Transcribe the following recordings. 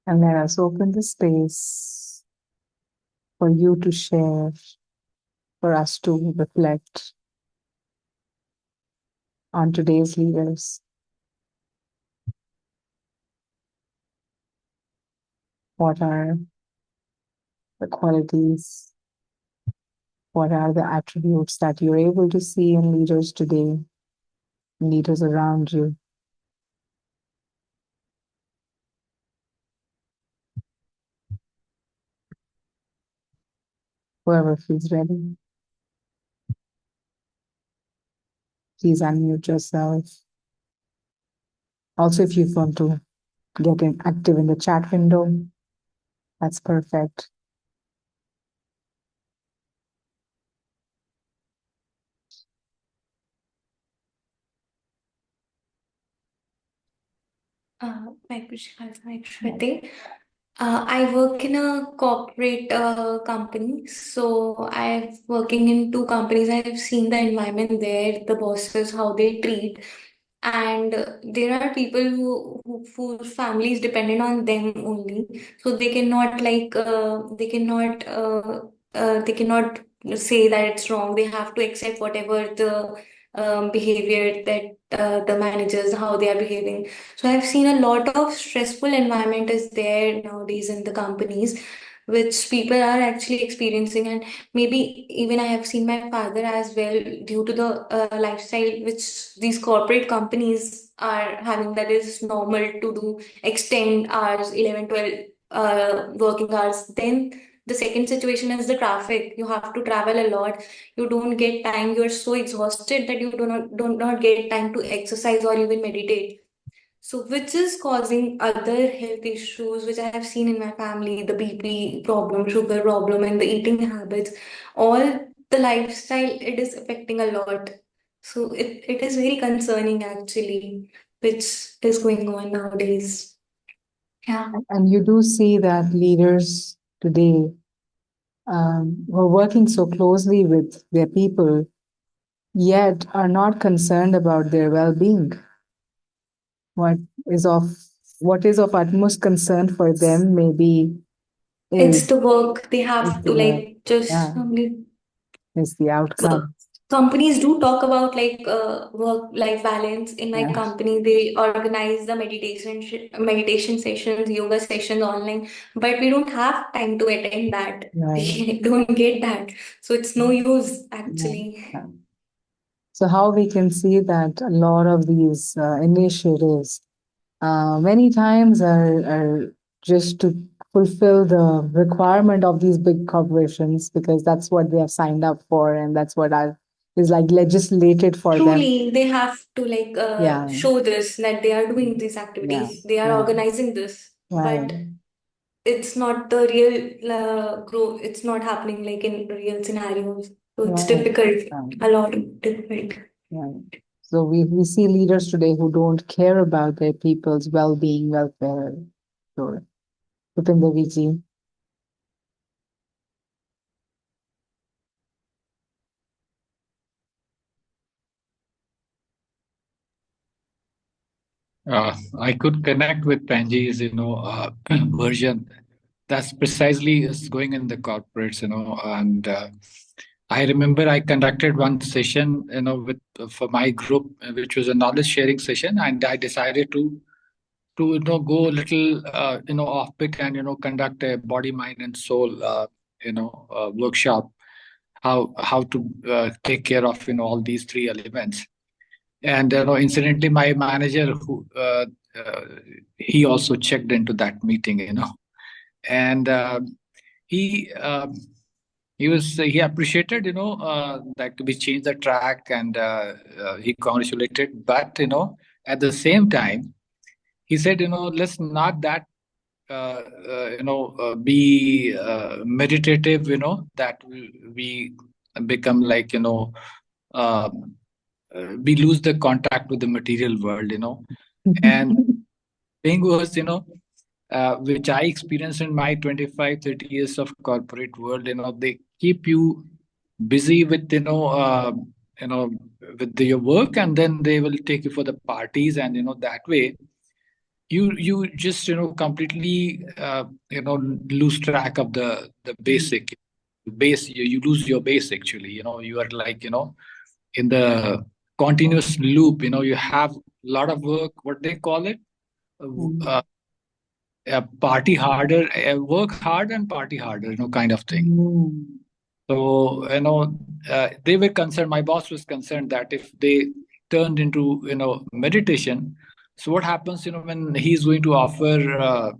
And let us open the space for you to share, for us to reflect on today's leaders. What are the qualities? What are the attributes that you're able to see in leaders today, leaders around you? Whoever feels ready, please unmute yourself. Also, if you want to get active in the chat window, that's perfect. I work in a corporate company. So I'm working in two companies. I've seen the environment there, the bosses, how they treat. And there are people whose family is dependent on them only. So they cannot say that it's wrong. They have to accept whatever the behavior that the managers, how they are behaving. So I've seen a lot of stressful environment is there nowadays in the companies, which people are actually experiencing, and maybe even I have seen my father as well due to the lifestyle which these corporate companies are having. That is normal to do extend hours, 11, 12 working hours. Then the second situation is the traffic. You have to travel a lot. You don't get time. You're so exhausted that you do not get time to exercise or even meditate, so which is causing other health issues, which I have seen in my family, the BP problem, sugar problem, and the eating habits. All the lifestyle, it is affecting a lot. So it is very concerning actually, which is going on nowadays. Yeah. And you do see that leaders today who are working so closely with their people, yet are not concerned about their well-being. What is of what is of utmost concern for them maybe It's is the work they is have the to work, like just yeah, is the outcome. companies do talk about like work life balance. In my Yeah, company they organize the meditation sessions, yoga sessions online, but we don't have time to attend that. right. We don't get that, so it's no use Yeah, actually. yeah. So how we can see that a lot of these initiatives many times are just to fulfill the requirement of these big corporations because that's what they have signed up for and that's what is like legislated for them. Truly they have to like Yeah, show this that they are doing these yeah, activities, they are yeah, organizing this, right, but it's not the real growth. It's not happening like in real scenarios. So it's right, difficult, a right, lot difficult. right. So we see leaders today who don't care about their people's well-being, welfare. Sure. Upinder Viji. I could connect with Panji's, version. That's precisely is going in the corporates, and I remember I conducted one session, with for my group, which was a knowledge sharing session, and I decided to go a little, off bit and conduct a body, mind, and soul, workshop. How to take care of all these three elements. And incidentally, my manager, who he also checked into that meeting, and he he appreciated, that we changed the track, and he congratulated. But at the same time, he said, let's not that be meditative, that we become like, uh, we lose the contact with the material world, and thing was, which I experienced in my 25, 30 years of corporate world, they keep you busy with, you know, with your work, and then they will take you for the parties, and, that way, you just completely lose track of the basic base. You lose your base actually. You are like in the continuous loop. You have a lot of work. What they call it? Mm. Uh, party harder, work hard and party harder. Kind of thing. Mm. So, they were concerned, my boss was concerned that if they turned into, meditation, so what happens, when he's going to offer,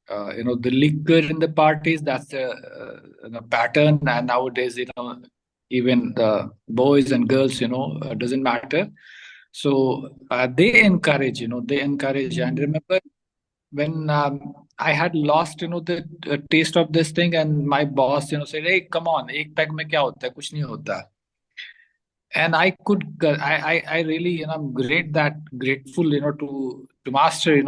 the liquor in the parties, that's the pattern. And nowadays, even the boys and girls, doesn't matter. So they encourage. And Mm. remember when I had lost, the taste of this thing, and my boss, said, "Hey, come on, ek peg mein kya hota hai? Kuch nahi hota." And I really, I'm grateful, to master,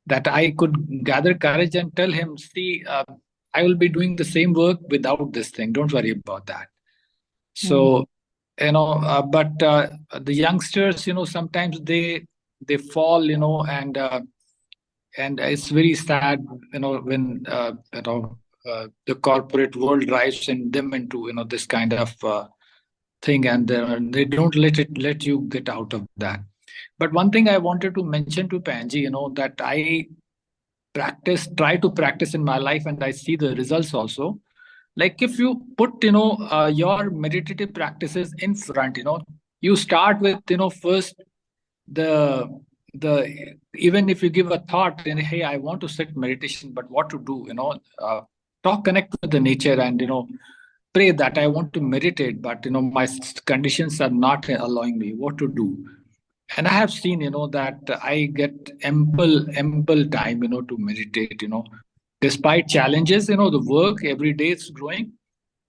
that I could gather courage and tell him, see, I will be doing the same work without this thing. Don't worry about that. Mm. So, but the youngsters, sometimes they fall, and it's very sad, when the corporate world drives in them into this kind of thing, and they don't let you get out of that. But one thing I wanted to mention to Panji, that I try to practice in my life, and I see the results also. Like if you put your meditative practices in front, you start with first the even if you give a thought and, hey, I want to sit meditation, but what to do, talk, connect with the nature, and pray that I want to meditate, but my conditions are not allowing me, what to do. And I have seen that I get ample time to meditate, despite challenges, the work every day is growing,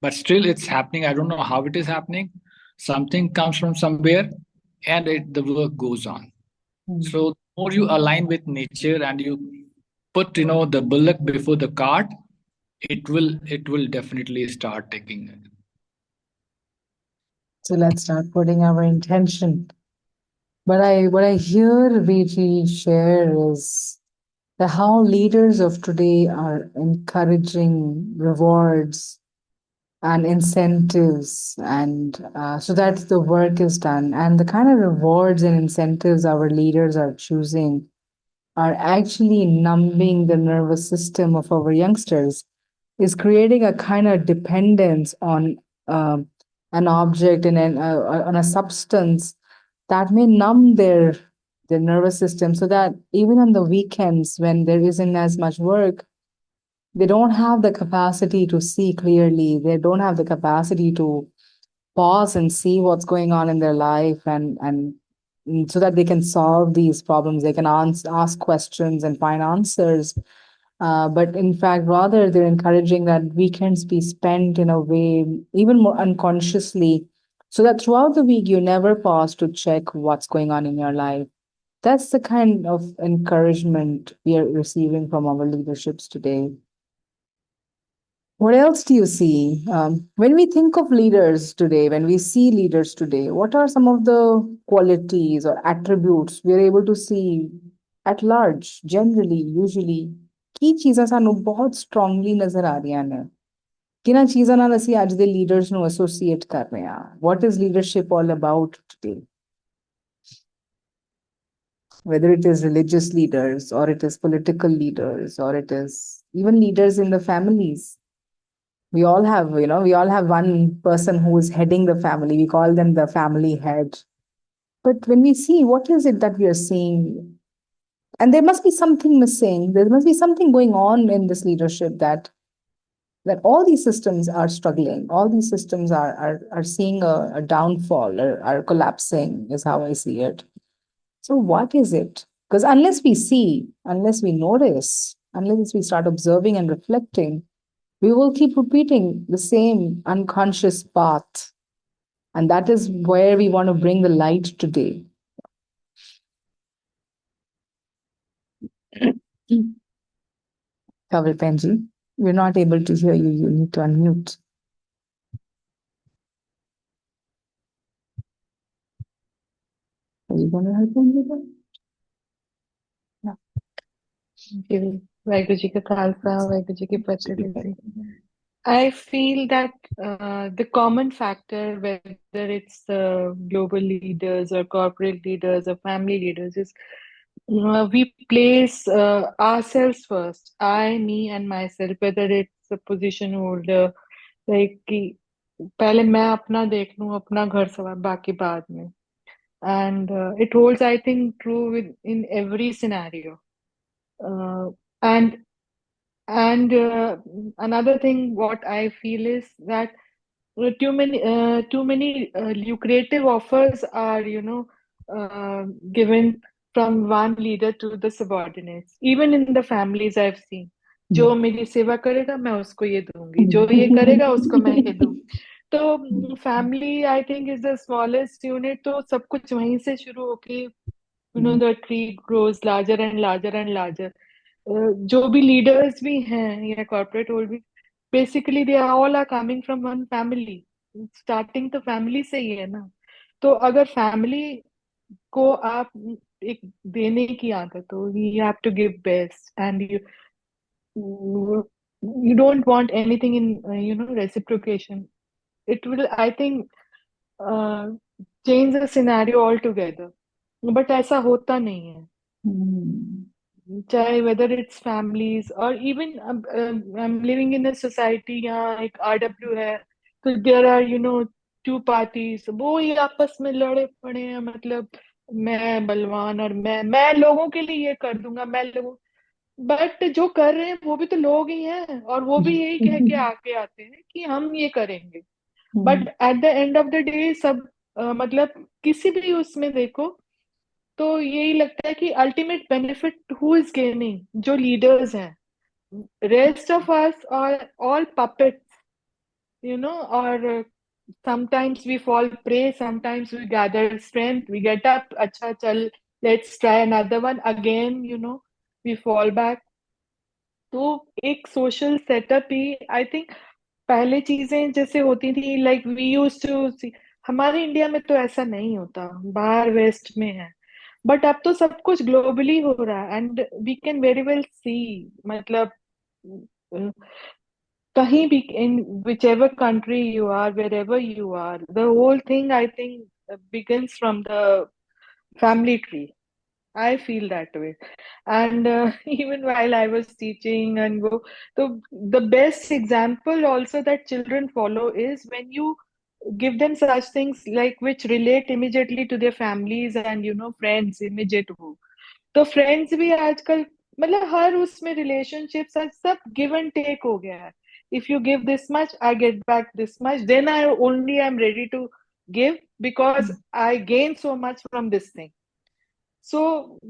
but still it's happening. I don't know how it is happening. Something comes from somewhere, and the work goes on. Mm. So the more you align with nature and you put the bullock before the cart, it will definitely start taking. So let's start putting our intention. But what I hear Viji share is that how leaders of today are encouraging rewards and incentives, and so that the work is done. And the kind of rewards and incentives our leaders are choosing are actually numbing the nervous system of our youngsters, is creating a kind of dependence on um, an object and on a substance that may numb their nervous system, so that even on the weekends when there isn't as much work, they don't have the capacity to see clearly. They don't have the capacity to pause and see what's going on in their life, and so that they can solve these problems. They can ask questions and find answers. But in fact, rather, they're encouraging that weekends be spent in a way even more unconsciously, so that throughout the week you never pause to check what's going on in your life. That's the kind of encouragement we are receiving from our leaderships today. What else do you see? When we think of leaders today, when we see leaders today, what are some of the qualities or attributes we are able to see at large, generally, usually? ਕੀ ਚੀਜ਼ਾਂ ਸਾਨੂੰ ਬਹੁਤ strongly ਨਜ਼ਰ ਆ ਰਹੀਆਂ ਨੇ? ਕਿਹਨਾਂ ਚੀਜ਼ਾਂ ਨਾਲ ਅਸੀਂ ਅੱਜ ਦੇ leaders ਨੂੰ associate ਕਰ ਰਹੇ ਹਾਂ? What is leadership all about today? Whether it is religious leaders, or it is political leaders, or it is even leaders in the families. We all have one person who is heading the family. We call them the family head. But when we see, what is it that we are seeing? And there must be something missing. There must be something going on in this leadership, that all these systems are struggling. All these systems are seeing a downfall, or are collapsing, is how I see it. So what is it? Because unless we see, unless we notice, unless we start observing and reflecting, we will keep repeating the same unconscious path. And that is where we want to bring the light today. Kawal Penji, we're not able to hear you. You need to unmute. Are you going to help him with that? जी, वाहिगुरु जी का खालसा, वाहिगुरु जी की फतेह जी। I feel that the common factor, whether it's global leaders or corporate leaders or family leaders, is we place ourselves first. I, me, and myself. Whether it's a position holder, like कि पहले मैं अपना देख लूं, अपना घर सवार, बाकी बाद में. And it holds, I think, true in every scenario. Uh, and and another thing, what I feel is that too many lucrative offers are, given from one leader to the subordinates. Even in the families I've seen, जो मेरी सेवा करेगा मैं उसको ये दूंगी, जो ये करेगा उसको मैं ये दूंगी. तो family I think is the smallest unit. तो सब कुछ वहीं से शुरू होके the tree grows larger and larger and larger. जो भी लीडर्स भी हैं या कॉर्पोरेट वर्ल्ड भी, basically they all are coming from one family. Starting तो फैमिली से ही है ना. तो अगर फैमिली को आप एक देने की आदत हो, you have to give best and you don't want anything in reciprocation. It will, I think, uh, change the scenario altogether. But ऐसा होता नहीं है. चाहे whether it's families or even I'm living in a society, यहाँ एक RW है, तो there are two parties, वो ही आपस में लड़े पड़े हैं. मतलब मैं बलवान और मैं लोगों के लिए ये कर दूंगा, मैं लोगों. बट जो कर रहे हैं वो भी तो लोग ही हैं, और वो भी यही कह के आगे आते हैं कि हम ये करेंगे. But at the end of the day सब मतलब किसी भी उसमें देखो तो यही लगता है कि ultimate benefit who is gaining, जो लीडर्स हैं. Rest of us are all puppets, or sometimes we fall prey, sometimes we gather strength, we get up, अच्छा चल, let's try another one again, we fall back. तो एक social setup he I think, पहले चीजें जैसे होती थी, like we use to सी. हमारे इंडिया में तो ऐसा नहीं होता, बाहर वेस्ट में है. बट अब तो सब कुछ ग्लोबली हो रहा है and we can very well see. मतलब अ, कहीं भी in whichever country you are, wherever you are, the whole thing I think begins from the family tree. I feel that way. And even while I was teaching and go, so the best example also that children follow is when you give them such things like which relate immediately to their families and friends immediate हो. तो friends भी आजकल मतलब हर उसमें relationship सब give and take हो गया है. If you give this much I get back this much, then I am ready to give because I gain so much from this thing. So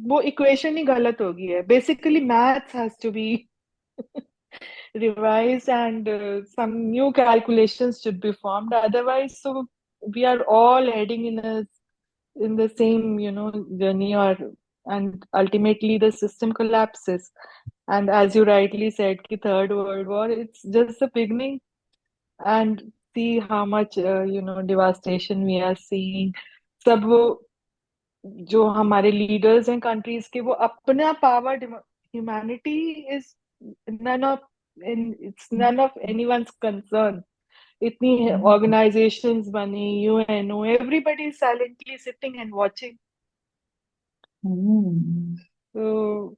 वो इक्वेशन ही गलत हो गई है. Basically maths has to be revised and some new calculations should be formed, otherwise so we are all heading in the same journey, or and ultimately the system collapses. And as you rightly said, the third world war, it's just the beginning. And see how much devastation we are seeing. सब वो जो हमारे leaders हैं countries के, वो अपना power, humanity is none of its none of anyone's concern. इतनी organisations बनी, UNO, everybody silently sitting and watching. So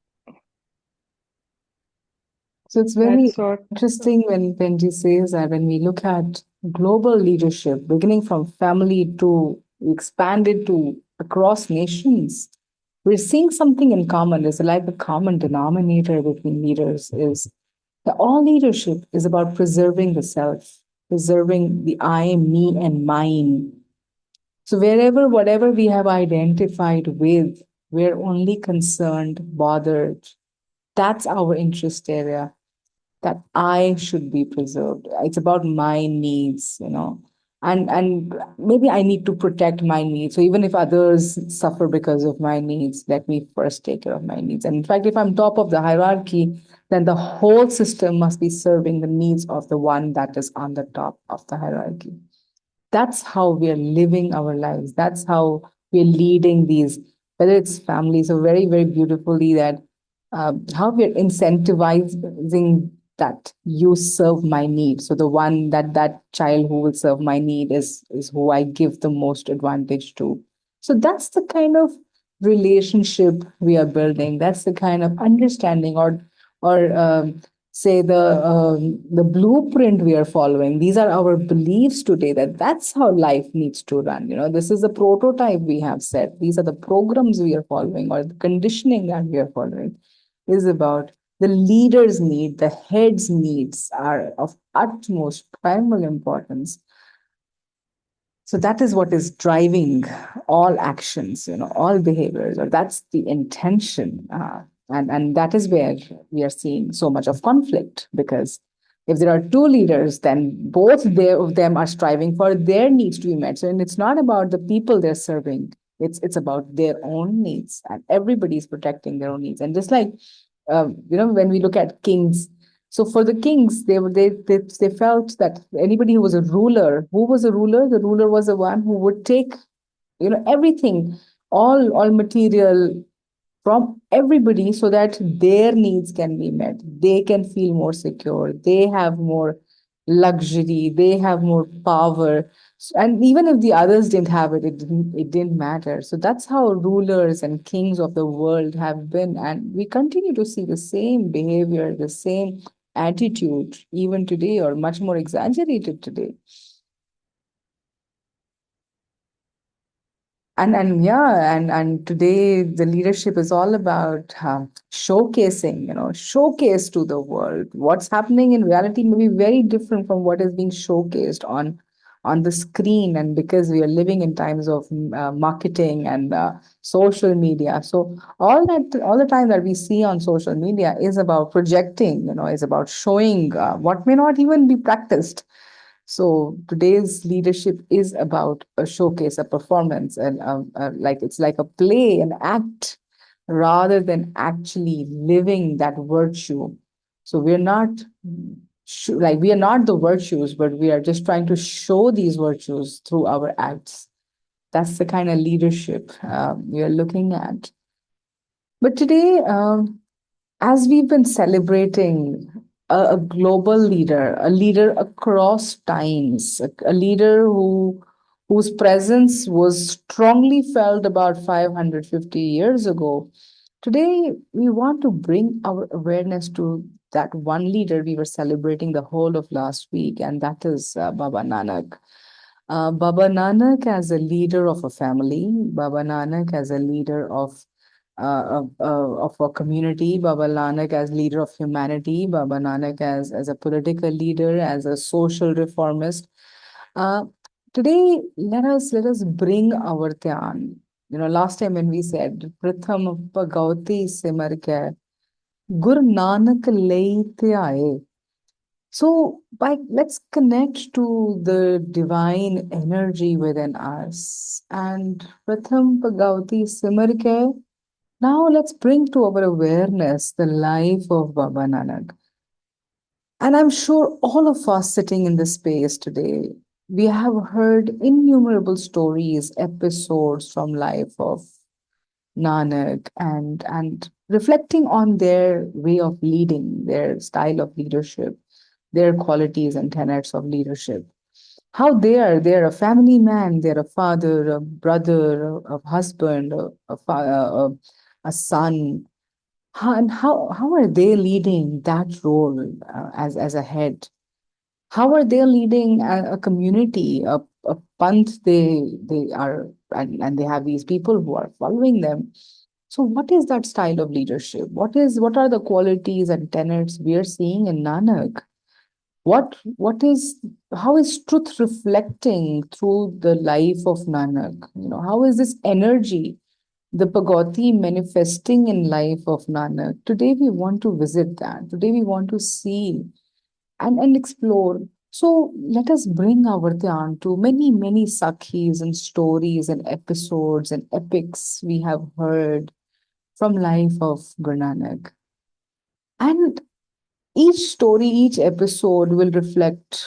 So it's very that's what. interesting when Benji says that when we look at global leadership, beginning from family to expanded to across nations, we're seeing something in common. There's like a common denominator between leaders is that all leadership is about preserving the self, preserving the I, me, and mine. So wherever, whatever we have identified with, we're only concerned, bothered. That's our interest area, that I should be preserved. It's about my needs, and maybe I need to protect my needs. So even if others suffer because of my needs, let me first take care of my needs. And in fact, if I'm top of the hierarchy, then the whole system must be serving the needs of the one that is on the top of the hierarchy. That's how we are living our lives. That's how we're leading these, whether it's families, so very, very beautifully that how we're incentivizing that you serve my need. So the one that child who will serve my need is who I give the most advantage to. So that's the kind of relationship we are building. That's the kind of understanding, or say the blueprint we are following. These are our beliefs today. That's how life needs to run. This is the prototype we have set. These are the programs we are following, or the conditioning that we are following is about the leader's need, the head's needs are of utmost primal importance. So that is what is driving all actions, all behaviors, or that's the intention. And that is where we are seeing so much of conflict, because if there are two leaders, then both of them are striving for their needs to be met. So, and it's not about the people they're serving. It's about their own needs, and everybody's protecting their own needs. And just like when we look at kings, so for the kings, they felt that anybody who was a ruler, who was a ruler, the ruler was the one who would take everything, all material from everybody, so that their needs can be met. They can feel more secure. They have more luxury. They have more power. And even if the others didn't have it, it didn't matter. So that's how rulers and kings of the world have been. And we continue to see the same behavior, the same attitude, even today, or much more exaggerated today. And today the leadership is all about showcasing, showcase to the world. What's happening in reality may be very different from what is being showcased on the screen. And because we are living in times of marketing and social media, so all the time that we see on social media is about projecting, is about showing what may not even be practiced. So today's leadership is about a showcase, a performance, and like it's like a play, an act, rather than actually living that virtue. So we're not like we are not the virtues, but we are just trying to show these virtues through our acts. That's the kind of leadership we are looking at. But today, as we've been celebrating a global leader, a leader across times, a leader whose presence was strongly felt about 550 years ago, today we want to bring our awareness to that one leader we were celebrating the whole of last week, and that is Baba Nanak. Baba Nanak as a leader of a family, Baba Nanak as a leader of a community, Baba Nanak as leader of humanity, Baba Nanak as a political leader, as a social reformist. Uh, Today, let us bring our dhyan. Last time when we said Pratham Bhagavati Simar Ke Guru Nanak Leite Aaye. So by let's connect to the divine energy within us. And Pratham Bhagavati Simar Ke, now let's bring to our awareness the life of Baba Nanak. And I'm sure all of us sitting in this space today, we have heard innumerable stories, episodes from life of Nanak, and reflecting on their way of leading, their style of leadership, their qualities and tenets of leadership. How they're a family man, they're a father, a brother, a husband, a son. How are they leading that role as a head? How are they leading a community, a panth? They are, and they have these people who are following them. So, what is that style of leadership? What are the qualities and tenets we are seeing in Nanak? What is how is truth reflecting through the life of Nanak? How is this energy, the Bhagavati manifesting in life of Nanak? Today we want to visit that. Today we want to see and explore. So let us bring our dhyan to many, many sakhis and stories and episodes and epics we have heard from life of Guru Nanak. And each story, each episode will reflect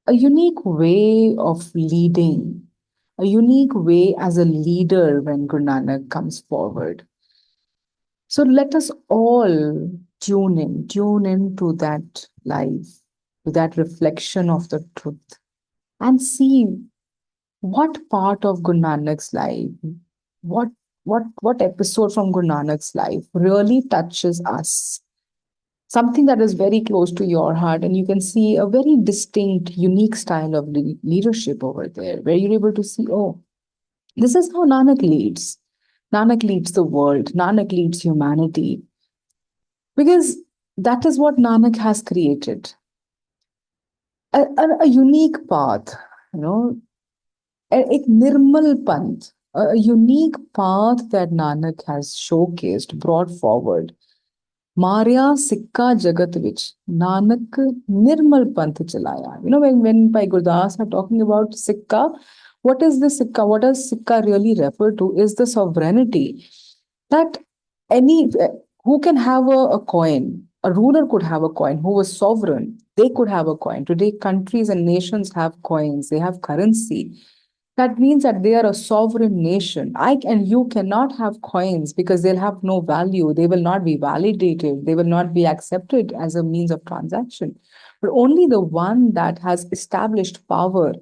a unique way of leading, a unique way as a leader when Guru Nanak comes forward. So let us all tune into that life, to that reflection of the truth, and see what part of Guru Nanak's life, what what episode from Guru Nanak's life really touches us. Something that is very close to your heart, and you can see a very distinct, unique style of leadership over there, where you're able to see, oh, this is how Nanak leads. Nanak leads the world. Nanak leads humanity. Because that is what Nanak has created. A unique path, you know, a nirmal panth, a unique path that Nanak has showcased, brought forward. Marya Sikka Jagat Vich, Nanak Nirmal Panth Chalaya. When Bhai Gurdas are talking about Sikka, what is the Sikka? What does Sikka really refer to? Is the sovereignty that any who can have a coin. A ruler could have a coin who was sovereign. They could have a coin. Today, countries and nations have coins, they have currency. That means that they are a sovereign nation. I and you cannot have coins because they'll have no value. They will not be validated. They will not be accepted as a means of transaction. But only the one that has established power.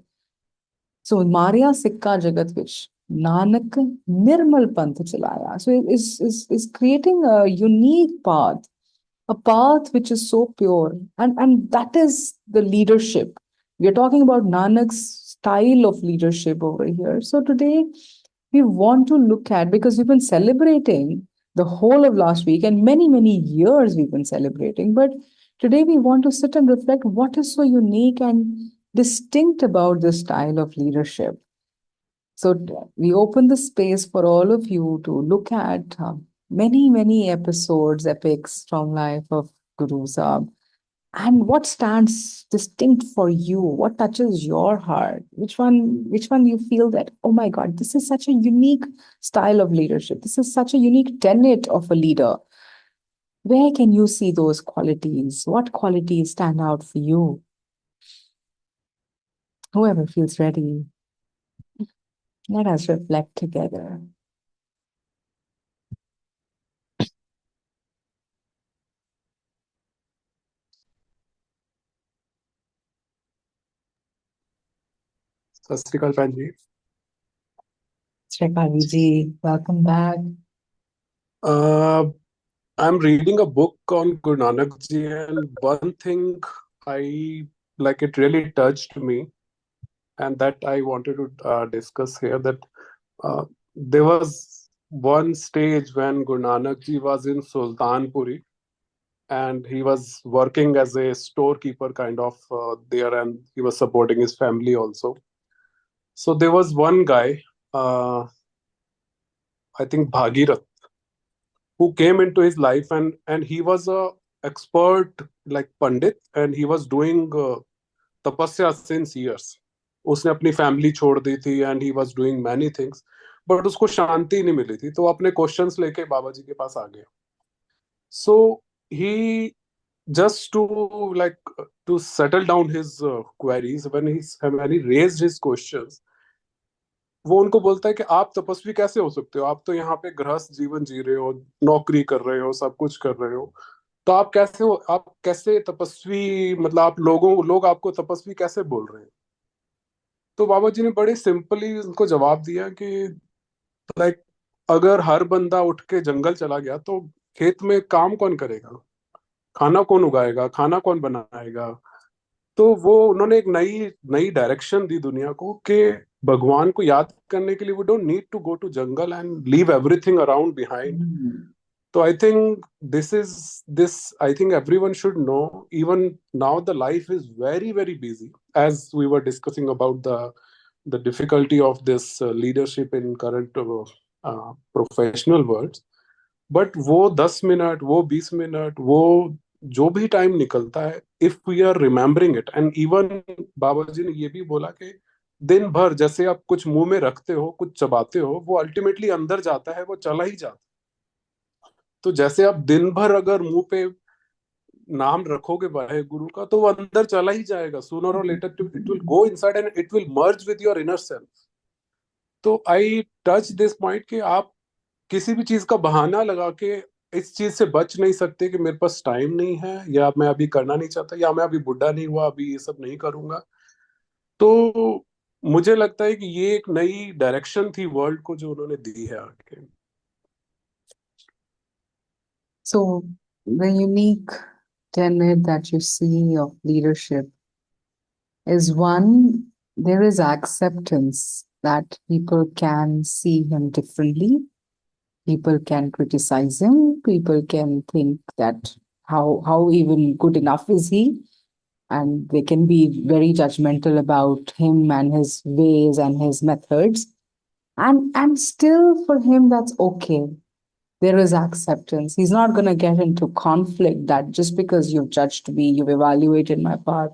So Maria Sikka Jagat Vish, Nanak Nirmal Panth Chalaya. So is creating a unique path, a path which is so pure. And that is the leadership. We are talking about Nanak's style of leadership over here. So today we want to look at, because we've been celebrating the whole of last week and many years we've been celebrating. But today we want to sit and reflect what is so unique and distinct about this style of leadership. So we open the space for all of you to look at many episodes, epics from life of Guru Sahib, and what stands distinct for you, what touches your heart, which one you feel that, oh my God, this is such a unique style of leadership. This is such a unique tenet of a leader. Where can you see those qualities? What qualities stand out for you? Whoever feels ready, let us reflect together. Sachiār Panji. Shrekavi ji, welcome back. I'm reading a book on Guru Nanak Ji, and one thing I like, it really touched me, and that I wanted to discuss here. That there was one stage when Guru Nanak Ji was in Sultanpuri, and he was working as a storekeeper kind of there, and he was supporting his family also. So there was one guy, I think Bhagirath, who came into his life, and he was a expert like pandit, and he was doing tapasya since years. उसने अपनी family छोड़ दी थी, and he was doing many things, but उसको शांति नहीं मिली थी, तो वो अपने क्वेश्चंस लेके बाबा जी के पास आ गया. सो ही just to settle down his queries, when he raised his questions, वो उनको बोलता है कि आप तपस्वी कैसे हो सकते हो, आप तो यहाँ पे गृहस्थ जीवन जी रहे हो, नौकरी कर रहे हो, सब कुछ कर रहे हो, तो आप कैसे हो, आप कैसे तपस्वी, मतलब आप लोग आपको तपस्वी कैसे बोल रहे हैं. तो बाबा जी ने बड़े सिंपली उनको जवाब दिया कि लाइक, अगर हर बंदा उठ के जंगल चला गया तो खेत में काम कौन करेगा, खाना कौन उगाएगा, खाना कौन बनाएगा. तो वो उन्होंने एक नई नई डायरेक्शन दी दुनिया को कि भगवान को याद करने के लिए we don't need to go to jungle and leave everything around behind. So I think this I think everyone should know. Even now the life is very busy, as we were discussing about the difficulty of this leadership in current professional worlds. But वो 10 minute, वो 20 minute, वो जो भी time निकलता है, if we are remembering it, and even Baba ji ने ये भी बोला कि दिन भर जैसे आप कुछ मुंह में रखते हो, कुछ चबाते हो, वो अल्टीमेटली अंदर जाता है, वो चला ही जाता है. तो जैसे आप दिन भर अगर मुंह पे नाम रखोगे वाहे गुरु का, तो वो अंदर चला ही जाएगा. Sooner or later it will go inside and it will merge with your inner self. तो आई टच दिस पॉइंट कि आप किसी भी चीज का बहाना लगा के इस चीज से बच नहीं सकते कि मेरे पास टाइम नहीं है, या मैं अभी करना नहीं चाहता, या मैं अभी बुढ़ा नहीं हुआ, अभी ये सब नहीं करूंगा। तो मुझे लगता है कि ये एक नई डायरेक्शन थी वर्ल्ड को जो उन्होंने दी है आके। So, the unique tenet that you see of leadership is one, there is acceptance that people can see him differently. People can criticize him. People can think that how even good enough is he? And they can be very judgmental about him and his ways and his methods. And still for him that's okay. There is acceptance. He's not going to get into conflict that just because you've judged me, you've evaluated my path,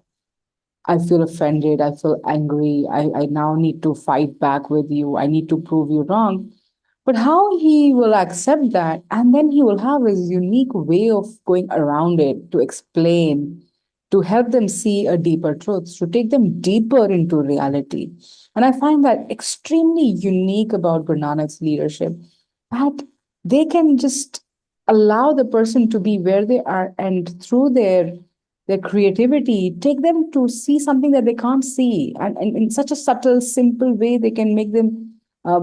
I feel offended, I feel angry, I now need to fight back with you, I need to prove you wrong. But how he will accept that, and then he will have his unique way of going around it to explain, to help them see a deeper truth, to take them deeper into reality. And I find that extremely unique about Guru Nanak's leadership, that they can just allow the person to be where they are, and through their creativity take them to see something that they can't see, and in such a subtle simple way they can make them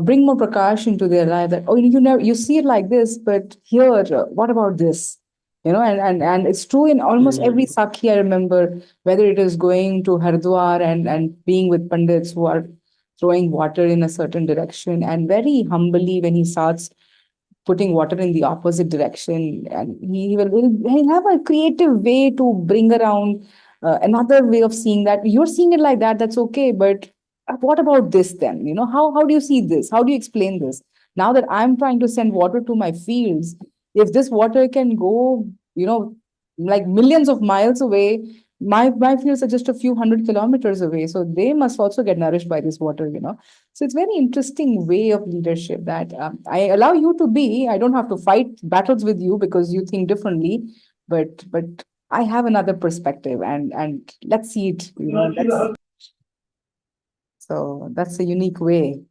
bring more prakash into their life, that oh, you never you see it like this, but here what about this, and it's true in almost every sakhi. I remember, whether it is going to Hardwar and being with pandits who are throwing water in a certain direction, and very humbly when he starts putting water in the opposite direction, and he'll have a creative way to bring around another way of seeing that. You're seeing it like that, that's okay, but what about this then? How do you see this? How do you explain this? Now that I'm trying to send water to my fields, if this water can go, like millions of miles away, my fields are just a few hundred kilometers away, so they must also get nourished by this water. So it's very interesting way of leadership that I allow you to be. I don't have to fight battles with you because you think differently, but I have another perspective, and let's see it. So that's a unique way.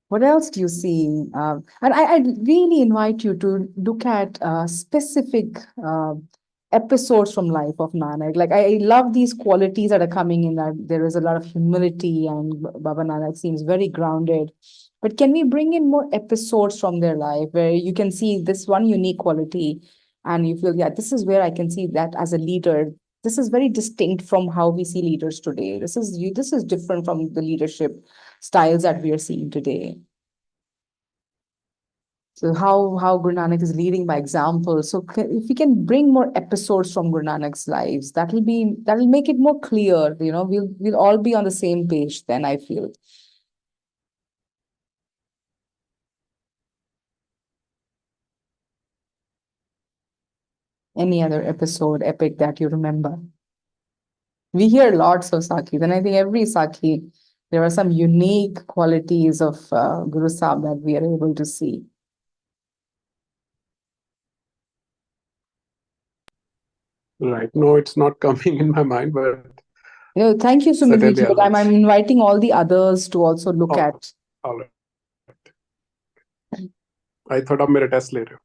What else do you see? And I really invite you to look at specific episodes from life of Nanak. Like I love these qualities that are coming in, that there is a lot of humility, and Baba Nanak seems very grounded. But can we bring in more episodes from their life where you can see this one unique quality, and you feel, yeah, this is where I can see that as a leader. This is very distinct from how we see leaders today. This is different from the leadership styles that we are seeing today. So how Guru Nanak is leading by example. So if we can bring more episodes from Guru Nanak's lives, that'll make it more clear. We'll all be on the same page then, I feel. Any other episode, epic that you remember? We hear lots of Sakis, and I think every Saki, there are some unique qualities of Guru Sahib that we are able to see. Right. No, it's not coming in my mind, but Thank you, certainly Sumit, but I'll I'm watch. inviting all the others to also look Oh, at. all right. I thought आप मेरा test ले रहे हो.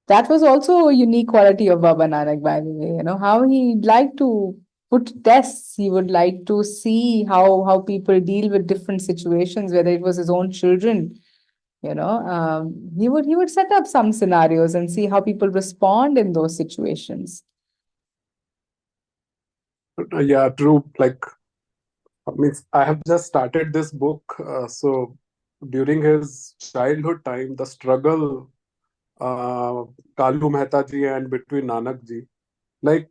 That was also a unique quality of Baba Nanak, by the way. How he liked to put tests. He would like to see how people deal with different situations, whether it was his own children. He would set up some scenarios and see how people respond in those situations. Yeah, true. Like, means I have just started this book. So during his childhood time, the struggle, uh, Kalu Mehta ji and between Nanak ji, like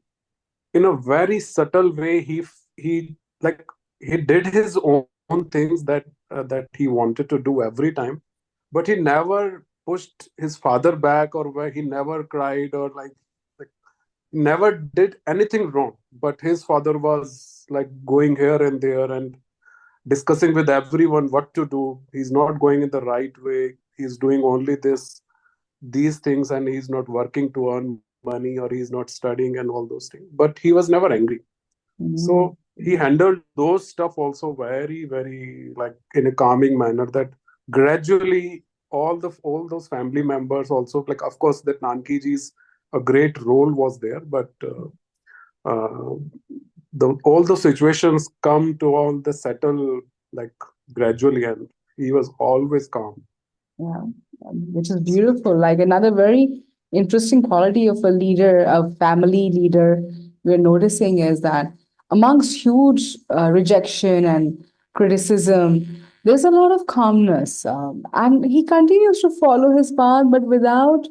in a very subtle way, he like he did his own things that he wanted to do every time, but he never pushed his father back, or where he never cried, or like never did anything wrong. But his father was like going here and there and discussing with everyone what to do. He's not going in the right way. He's doing only these things, and he's not working to earn money, or he's not studying and all those things. But he was never angry. So he handled those stuff also very, very like in a calming manner, that gradually all those family members also, like, of course, that Nanki ji's a great role was there, but uh, all the situations come to all the settle like gradually, and he was always calm. Yeah, which is beautiful. Like another very interesting quality of a leader, a family leader, we're noticing is that amongst huge rejection and criticism, there's a lot of calmness. And he continues to follow his path, but without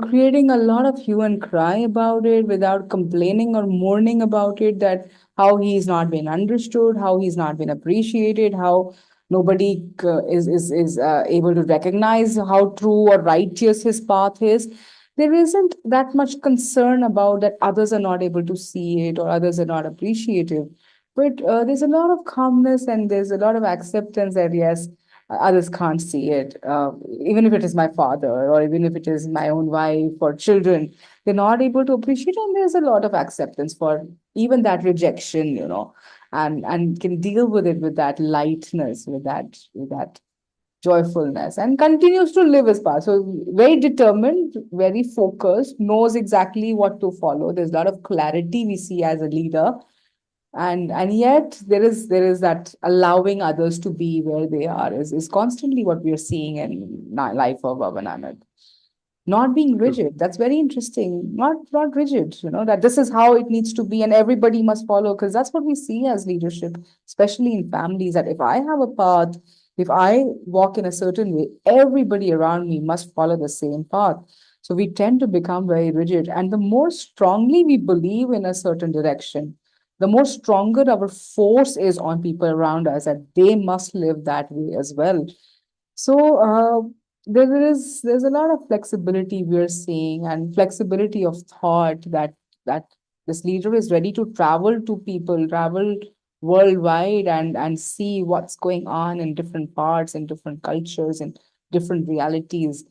creating a lot of hue and cry about it, without complaining or mourning about it, that how he's not been understood, how he's not been appreciated, how nobody is able to recognize how true or righteous his path is. There isn't that much concern about that others are not able to see it or others are not appreciative. But there's a lot of calmness and there's a lot of acceptance that yes, others can't see it. Even if it is my father or even if it is my own wife or children, they're not able to appreciate, and there's a lot of acceptance for even that rejection, and can deal with it with that lightness, with that joyfulness, and continues to live his path. So very determined, very focused, knows exactly what to follow. There's a lot of clarity we see as a leader, and yet there is that allowing others to be where they are is constantly what we are seeing in life of Baba Nanak. Not being rigid, that's very interesting. Not rigid, that this is how it needs to be and everybody must follow, because that's what we see as leadership, especially in families, that if I have a path, if I walk in a certain way, everybody around me must follow the same path. So we tend to become very rigid, and the more strongly we believe in a certain direction, the more stronger our force is on people around us, that they must live that way as well. So there's a lot of flexibility we are seeing, and flexibility of thought, that this leader is ready to travel to people, travel worldwide, and see what's going on in different parts, in different cultures, in different realities.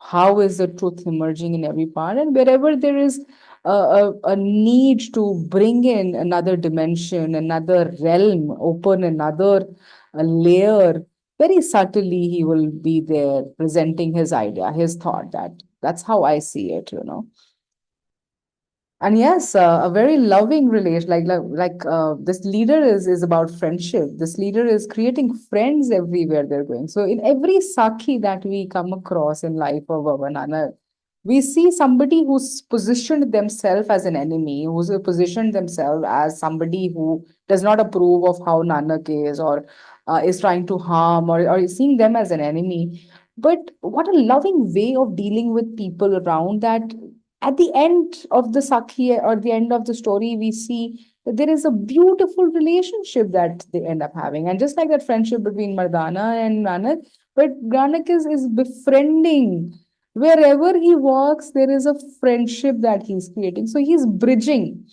How is the truth emerging in every part, and wherever there is a need to bring in another dimension, another realm, open another layer, very subtly he will be there presenting his idea, his thought. That's how I see it. And yes, a very loving relation, like this leader is about friendship. This leader is creating friends everywhere they're going. So in every Sakhi that we come across in life of Baba Nanak, we see somebody who's positioned themselves as an enemy, who's positioned themselves as somebody who does not approve of how Nanak is, or is trying to harm, or is seeing them as an enemy. But what a loving way of dealing with people around, that at the end of the Sakhi or the end of the story, we see that there is a beautiful relationship that they end up having. And just like that friendship between Mardana and Nanak, but Nanak is befriending. Wherever he walks, there is a friendship that he's creating. So he's bridging.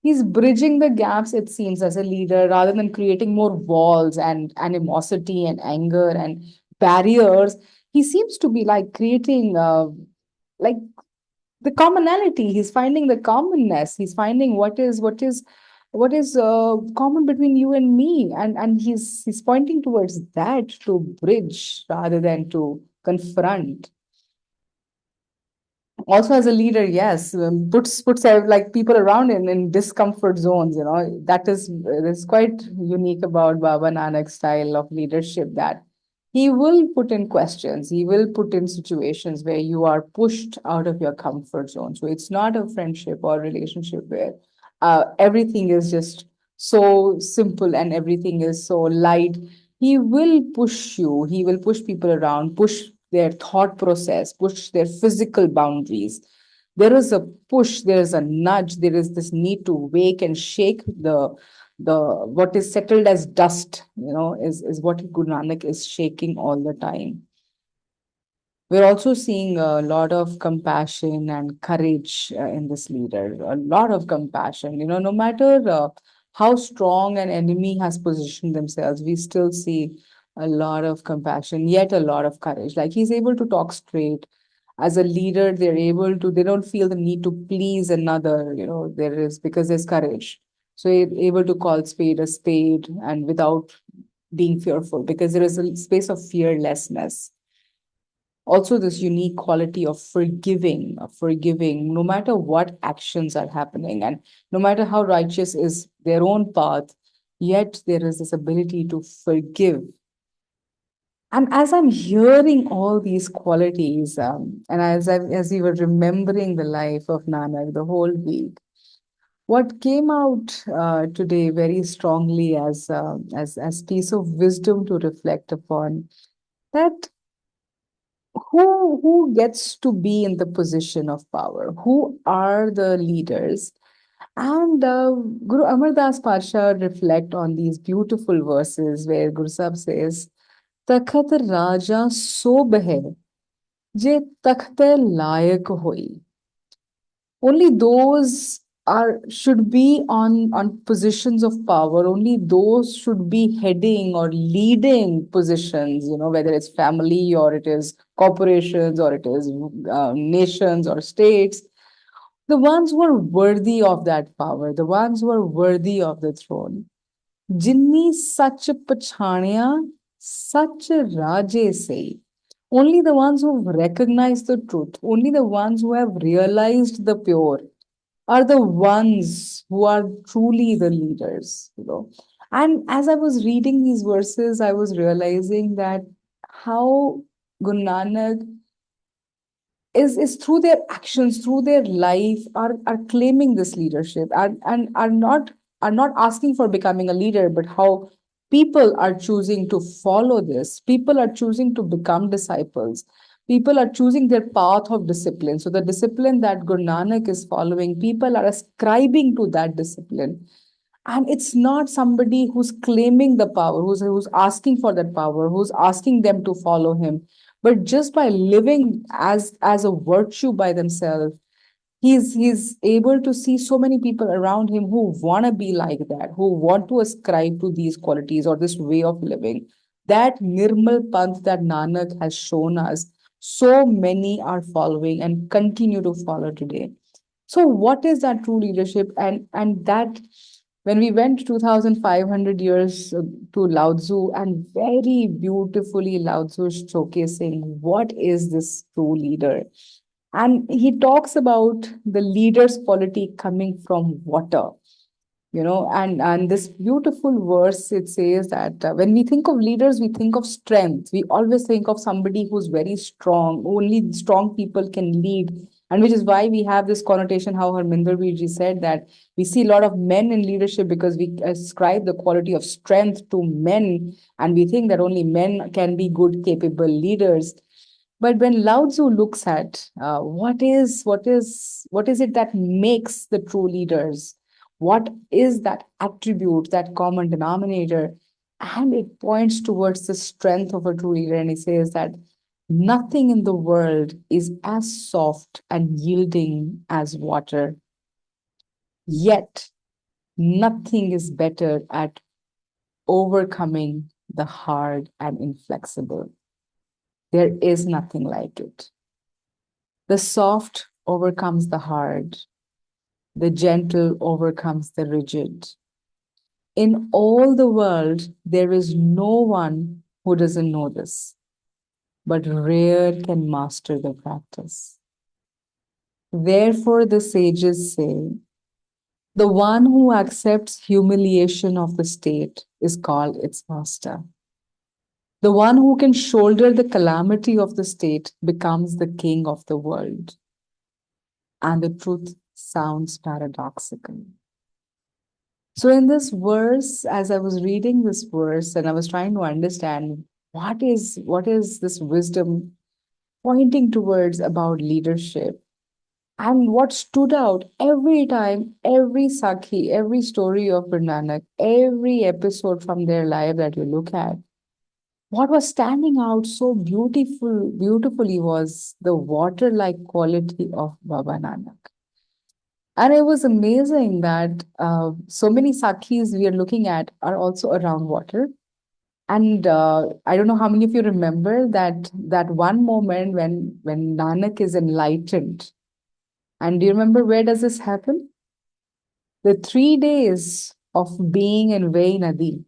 He's bridging the gaps, it seems, as a leader, rather than creating more walls and animosity and anger and barriers. He seems to be like creating like the commonality. He's finding the commonness. He's finding what is common between you and me, and he's pointing towards that, to bridge rather than to confront. Also as a leader, yes, puts like people around in discomfort zones. That is quite unique about Baba Nanak's style of leadership, that he will put in questions, he will put in situations where you are pushed out of your comfort zone. So it's not a friendship or relationship where everything is just so simple and everything is so light. He will push you, he will push people around, push their thought process, push their physical boundaries. There is a push, there is a nudge, there is this need to wake and shake the what is settled as dust, is what Guru Nanak is shaking all the time. We're also seeing a lot of compassion and courage in this leader, a lot of compassion. No matter how strong an enemy has positioned themselves, we still see a lot of compassion, yet a lot of courage. Like he's able to talk straight. As a leader, they don't feel the need to please another, there is, because there's courage. So able to call spade a spade and without being fearful, because there is a space of fearlessness. Also, this unique quality of forgiving, no matter what actions are happening, and no matter how righteous is their own path, yet there is this ability to forgive. And as I'm hearing all these qualities, and as we were remembering the life of Nanak the whole week, what came out today very strongly as piece of wisdom to reflect upon, that who gets to be in the position of power? Who are the leaders? And Guru Amar Das Pasha reflect on these beautiful verses where Guru Sahib says, "Takhat Raja so beh, je takhte layak hoi." Only those are should be on positions of power. Only those should be heading or leading positions, whether it's family or it is corporations or it is nations or states. The ones who are worthy of that power, the ones who are worthy of the throne. Jinni such pachhaniya, such raje say. Only the ones who have recognized the truth, only the ones who have realized the pure are the ones who are truly the leaders. And as I was reading these verses, I was realizing that how Guru Nanak is through their actions, through their life, are claiming this leadership, and are not asking for becoming a leader, but how people are choosing to follow this. People are choosing to become disciples. People are choosing their path of discipline. So the discipline that Guru Nanak is following, people are ascribing to that discipline. And it's not somebody who's claiming the power, who's asking for that power, who's asking them to follow him, but just by living as a virtue by themselves, he's able to see so many people around him who want to be like that, who want to ascribe to these qualities or this way of living. That Nirmal Panth that Nanak has shown us, so many are following and continue to follow today. So what is that true leadership? And that when we went 2500 years to Lao Tzu, and very beautifully Lao Tzu is showcasing what is this true leader. And he talks about the leader's quality coming from water. And this beautiful verse, it says that when we think of leaders, we think of strength. We always think of somebody who's very strong. Only strong people can lead, and which is why we have this connotation, how Harminder Virji said, that we see a lot of men in leadership because we ascribe the quality of strength to men, and we think that only men can be good capable leaders. But when Lao Tzu looks at what is it that makes the true leaders, what is that attribute, that common denominator, and it points towards the strength of a true leader, and he says that nothing in the world is as soft and yielding as water, yet nothing is better at overcoming the hard and inflexible. There is nothing like it. The soft overcomes the hard. The gentle overcomes the rigid. In all the world, there is no one who doesn't know this, but rare can master the practice. Therefore, the sages say, the one who accepts humiliation of the state is called its master. The one who can shoulder the calamity of the state becomes the king of the world. And the truth sounds paradoxical. So, in this verse, as I was reading this verse and I was trying to understand what is this wisdom pointing towards about leadership, and what stood out every time, every Sakhi, every story of Guru Nanak, every episode from their life that you look at, what was standing out so beautifully was the water-like quality of Baba Nanak. And it was amazing that so many Sakhis we are looking at are also around water. And I don't know how many of you remember that one moment when Nanak is enlightened. And do you remember where does this happen? The 3 days of being in Vei Nadi,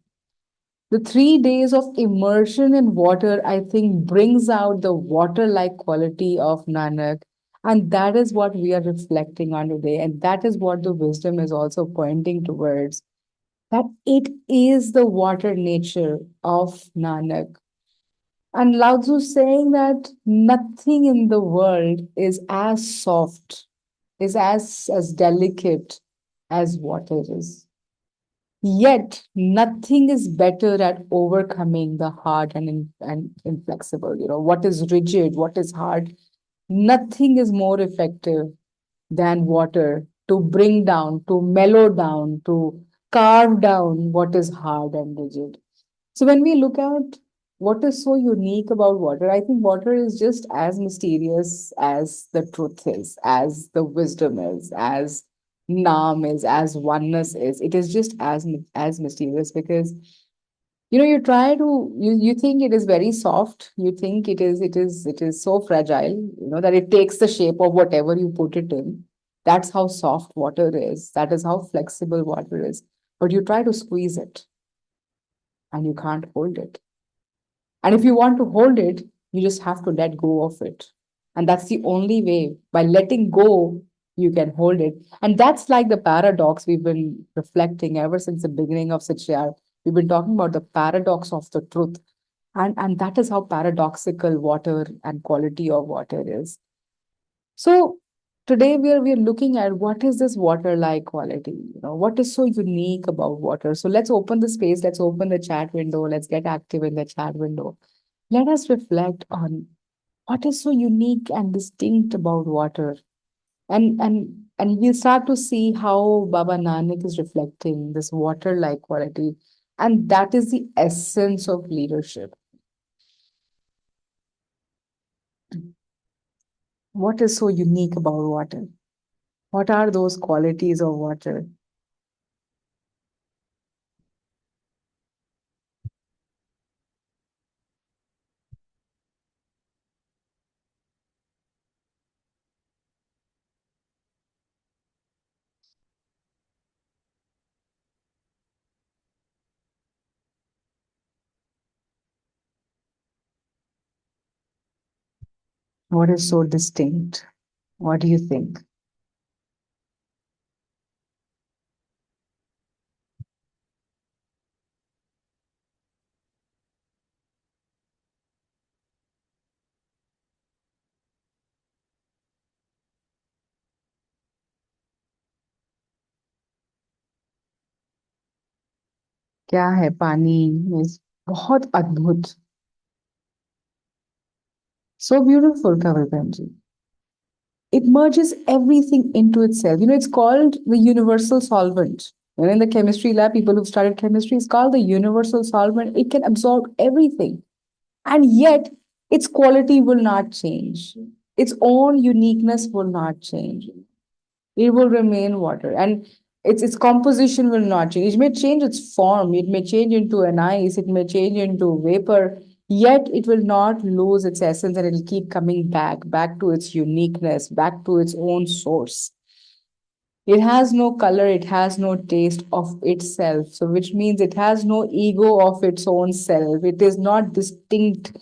the 3 days of immersion in water, I think, brings out the water like quality of Nanak. And that is what we are reflecting on today. And that is what the wisdom is also pointing towards, that it is the water nature of Nanak. And Lao Tzu saying that nothing in the world is as soft, is as delicate as water is. Yet nothing is better at overcoming the hard and inflexible. What is rigid, what is hard, nothing is more effective than water to bring down, to mellow down, to carve down what is hard and rigid. So when we look at what is so unique about water, I think water is just as mysterious as the truth is, as the wisdom is, as Nam is, as oneness is. It is just as mysterious because you try to you think it is very soft. You think it is so fragile, that it takes the shape of whatever you put it in. That's how soft water is. That is how flexible water is. But you try to squeeze it and you can't hold it. And if you want to hold it, you just have to let go of it. And that's the only way. By letting go, you can hold it. And that's like the paradox we've been reflecting ever since the beginning of Sachiār. We've been talking about the paradox of the truth. And that is how paradoxical water and quality of water is. So today we are looking at what is this water like quality? What is so unique about water? So let's open the space, let's open the chat window, let's get active in the chat window. Let us reflect on what is so unique and distinct about water. And we'll start to see how Baba Nanak is reflecting this water-like quality. And that is the essence of leadership. What is so unique about water? What are those qualities of water? What is so distinct? What do you think? क्या है पानी में बहुत अद्भुत. So beautiful, Kavalkanji. It merges everything into itself. It's called the universal solvent. In the chemistry lab, people who've studied chemistry, it's called the universal solvent. It can absorb everything. And yet, its quality will not change. Its own uniqueness will not change. It will remain water. And its composition will not change. It may change its form, it may change into an ice, it may change into vapor, yet it will not lose its essence and it'll keep coming back to its uniqueness, back to its own source. It has no color, it has no taste of itself. So, which means it has no ego of its own self. It is not distinct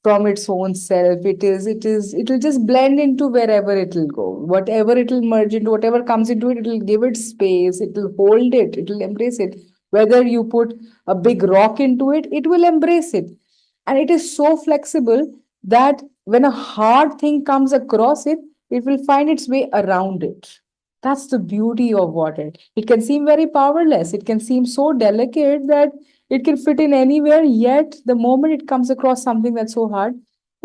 from its own self. It'll just blend into wherever it'll go. Whatever it'll merge into, whatever comes into it, it'll give it space, it'll hold it, it'll embrace it. Whether you put a big rock into it, it will embrace it. And it is so flexible that when a hard thing comes across it, it will find its way around it. That's the beauty of water. It can seem very powerless. It can seem so delicate that it can fit in anywhere. Yet, the moment it comes across something that's so hard,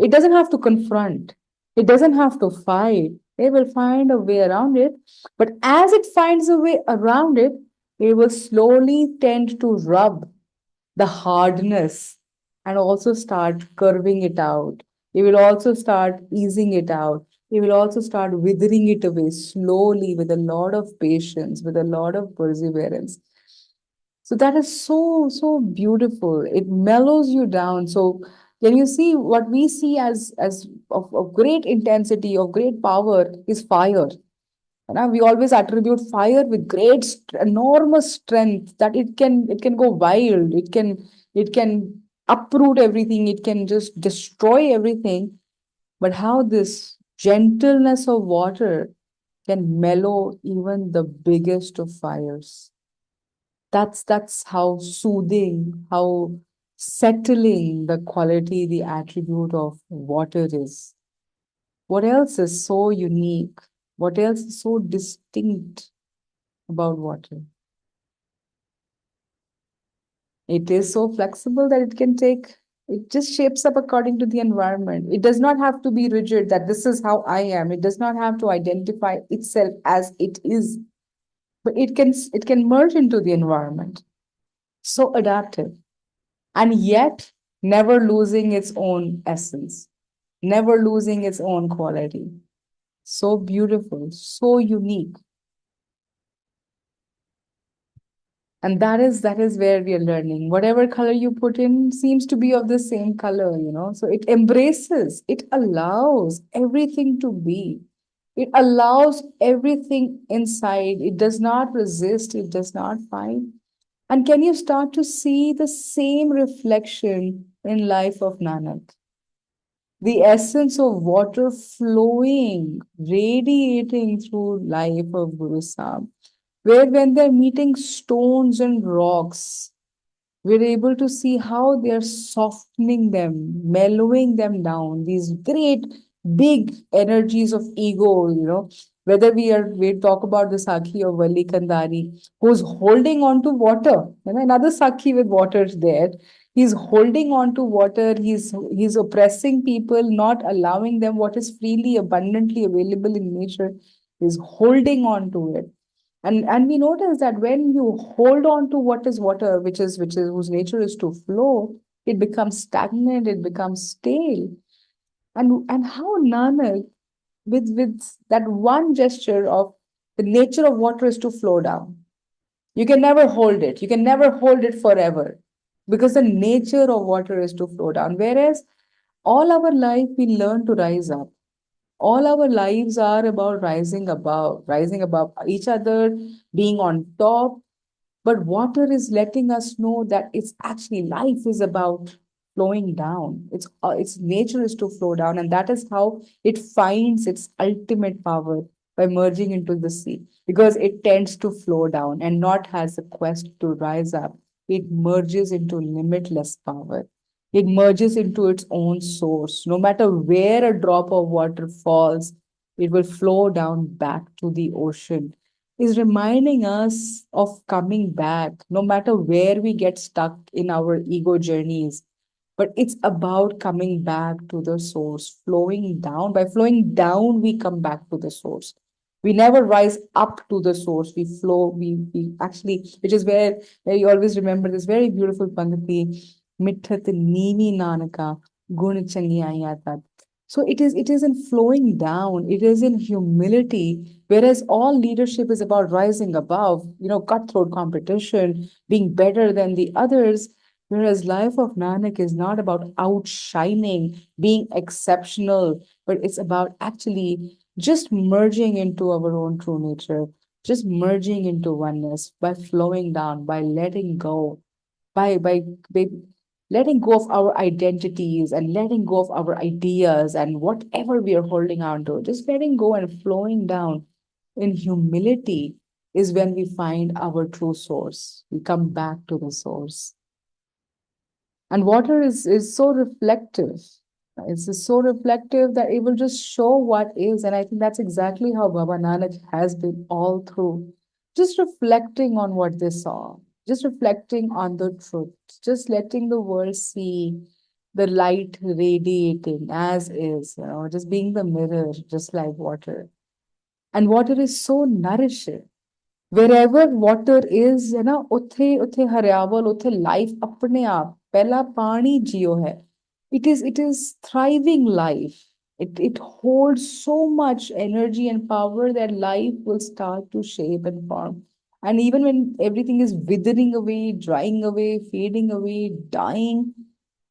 it doesn't have to confront. It doesn't have to fight. It will find a way around it. But as it finds a way around it, it will slowly tend to rub the hardness and also start curving it out. It will also start easing it out. It will also start withering it away slowly with a lot of patience, with a lot of perseverance. So that is so beautiful. It mellows you down. So can you see what we see as of great intensity, of great power is fire. We always attribute fire with great, enormous strength, that it can go wild, it can uproot everything, it can just destroy everything. But how this gentleness of water can mellow even the biggest of fires. That's how soothing, how settling the quality, the attribute of water is. What else is so unique? What else is so distinct about water? It is so flexible that it just shapes up according to the environment. It does not have to be rigid, that this is how I am. It does not have to identify itself as it is, but it can merge into the environment. So adaptive, and yet never losing its own essence, never losing its own quality. So beautiful, so unique. And that is where we are learning. Whatever color you put in seems to be of the same color. So it embraces, it allows everything to be. It allows everything inside. It does not resist, it does not fight. And can you start to see the same reflection in life of Nanak? The essence of water flowing, radiating through life of Guru Sahib, where when they're meeting stones and rocks, we're able to see how they're softening them, mellowing them down, these great big energies of ego. Whether we talk about the Sakhi of Vali Kandari, who's holding on to water, another Sakhi with water there. He's holding on to water, he's oppressing people, not allowing them what is freely, abundantly available in nature. He's holding on to it. And we notice that when you hold on to what is water, which is whose nature is to flow, it becomes stagnant, it becomes stale. And how Nanak, with that one gesture of the nature of water is to flow down. You can never hold it. You can never hold it forever, because the nature of water is to flow down. Whereas all our life we learn to rise up. All our lives are about rising above each other, being on top. But water is letting us know that it's actually life is about flowing down. Its nature is to flow down, and that is how it finds its ultimate power, by merging into the sea, because it tends to flow down and not has a quest to rise up. It merges into limitless power. It merges into its own source. No matter where a drop of water falls, it will flow down back to the ocean. Is reminding us of coming back, no matter where we get stuck in our ego journeys. But it's about coming back to the source, flowing down. By flowing down, we come back to the source. We never rise up to the source. We flow, we actually, which is where you always remember this very beautiful Pangati, Mithat Nini Nanaka, Gun Changi Ayatat. So it is in flowing down, it is in humility, whereas all leadership is about rising above, cutthroat competition, being better than the others. Whereas life of Nanak is not about outshining, being exceptional, but it's about actually just merging into our own true nature, just merging into oneness by flowing down, by letting go, by letting go of our identities and letting go of our ideas and whatever we are holding on to, just letting go and flowing down in humility is when we find our true source. We come back to the source. And water is so reflective. It's so reflective that it will just show what is. And I think that's exactly how Baba Nanak has been all through. Just reflecting on what they saw, just reflecting on the truth, just letting the world see the light radiating as is, just being the mirror, just like water. And water is so nourishing. Wherever water is, उत्थे उत्थे हरियावल, उत्थे life अपने आप पहला पानी जियो है. It is thriving life. It holds so much energy and power that life will start to shape and form. And even when everything is withering away, drying away, fading away, dying,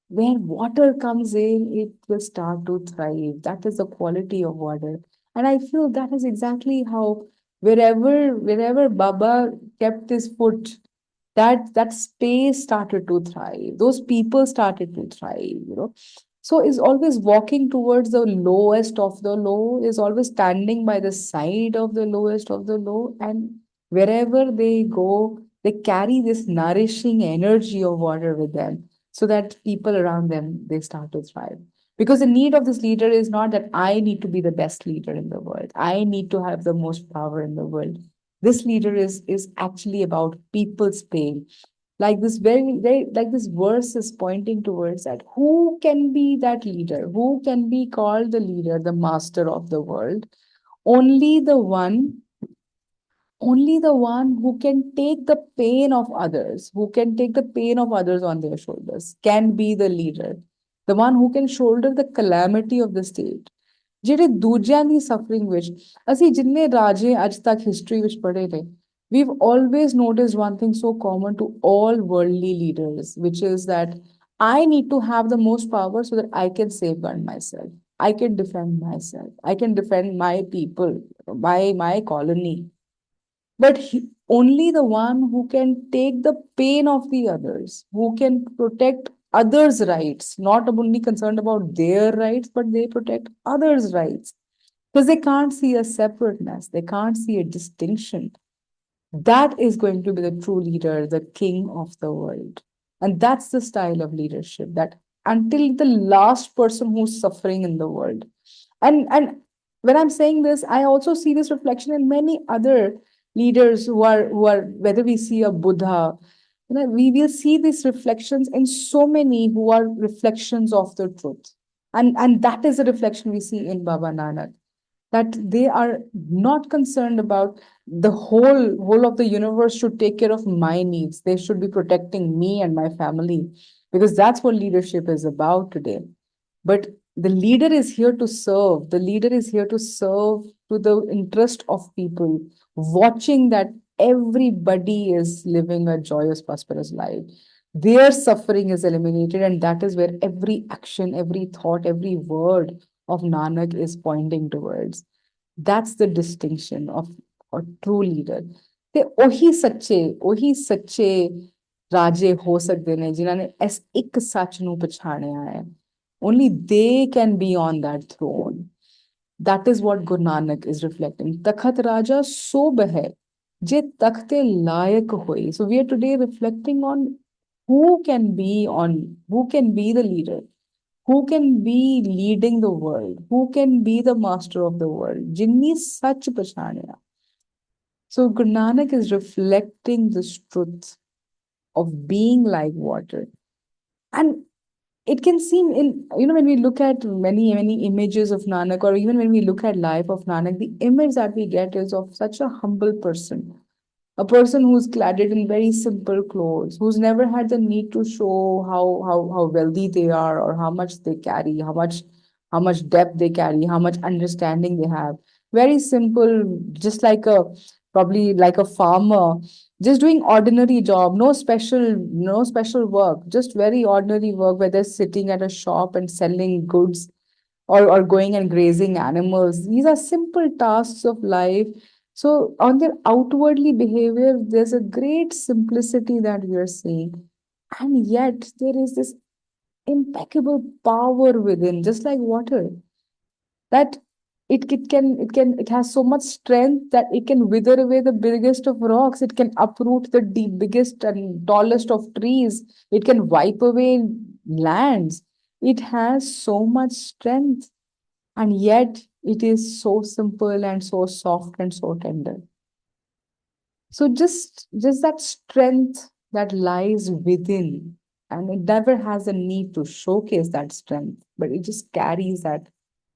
where water comes in, it will start to thrive. That is the quality of water. And I feel that is exactly how Wherever Baba kept his foot, that space started to thrive. Those people started to thrive. So is always walking towards the lowest of the low, is always standing by the side of the lowest of the low, and wherever they go, they carry this nourishing energy of water with them, so that people around them, they start to thrive. Because the need of this leader is not that I need to be the best leader in the world, I need to have the most power in the world. This leader is actually about people's pain. Like this very like this verse is pointing towards that, who can be that leader, who can be called the leader, the master of the world? only the one Only the one who can take the pain of others, who can take the pain of others on their shoulders, can be the leader. The one who can shoulder the calamity of the state. ਜਿਹੜੇ ਦੂਜਿਆਂ ਦੀ suffering ਵਿੱਚ, ਅਸੀਂ ਜਿੰਨੇ ਰਾਜੇ ਅੱਜ ਤੱਕ history ਵਿੱਚ ਪੜ੍ਹੇ ਨੇ, we've always noticed one thing so common to all worldly leaders, which is that I need to have the most power so that I can safeguard myself. I can defend myself. I can defend my people, my colony. But only the one who can take the pain of the others, who can protect others' rights, not only concerned about their rights, but they protect others' rights. Because they can't see a separateness, they can't see a distinction. That is going to be the true leader, the king of the world. And that's the style of leadership, that until the last person who's suffering in the world. And when I'm saying this, I also see this reflection in many other leaders who are whether we see a Buddha, we will see these reflections in so many who are reflections of the truth. And that is a reflection we see in Baba Nanak, that they are not concerned about the whole of the universe should take care of my needs. They should be protecting me and my family, because that's what leadership is about today. But the leader is here to serve. The leader is here to serve to the interest of people, watching that everybody is living a joyous, prosperous life. Their suffering is eliminated, and that is where every action, every thought, every word of Nanak is pointing towards. That's the distinction of a true leader. ਤੇ ਉਹੀ ਸੱਚੇ ਰਾਜੇ ਹੋ ਸਕਦੇ ਨੇ ਜਿਨ੍ਹਾਂ ਨੇ ਇਸ ਇੱਕ ਸੱਚ ਨੂੰ ਪਛਾਣਿਆ ਹੈ. Only they can be on that throne. That is what Guru Nanak is reflecting. Takhat Raja sob hai, je takhte layak hoy. So we are today reflecting on who can be the leader, who can be leading the world, who can be the master of the world. Jinni sach pachaniya. So Guru Nanak is reflecting this truth of being like water. And it can seem when we look at many images of Nanak, or even when we look at life of Nanak, the image that we get is of such a humble person, a person who's clad in very simple clothes, who's never had the need to show how wealthy they are, or how much they carry, how much depth they carry, how much understanding they have. Very simple, just like a probably like a farmer, just doing ordinary job, no special work, just very ordinary work, whether sitting at a shop and selling goods, or going and grazing animals. These are simple tasks of life. So on their outwardly behavior, there's a great simplicity that we are seeing. And yet there is this impeccable power within, just like water, that it has so much strength that it can wither away the biggest of rocks. It can uproot the biggest and tallest of trees. It can wipe away lands. It has so much strength, and yet it is so simple and so soft and so tender. So just that strength that lies within, and it never has a need to showcase that strength, but it just carries that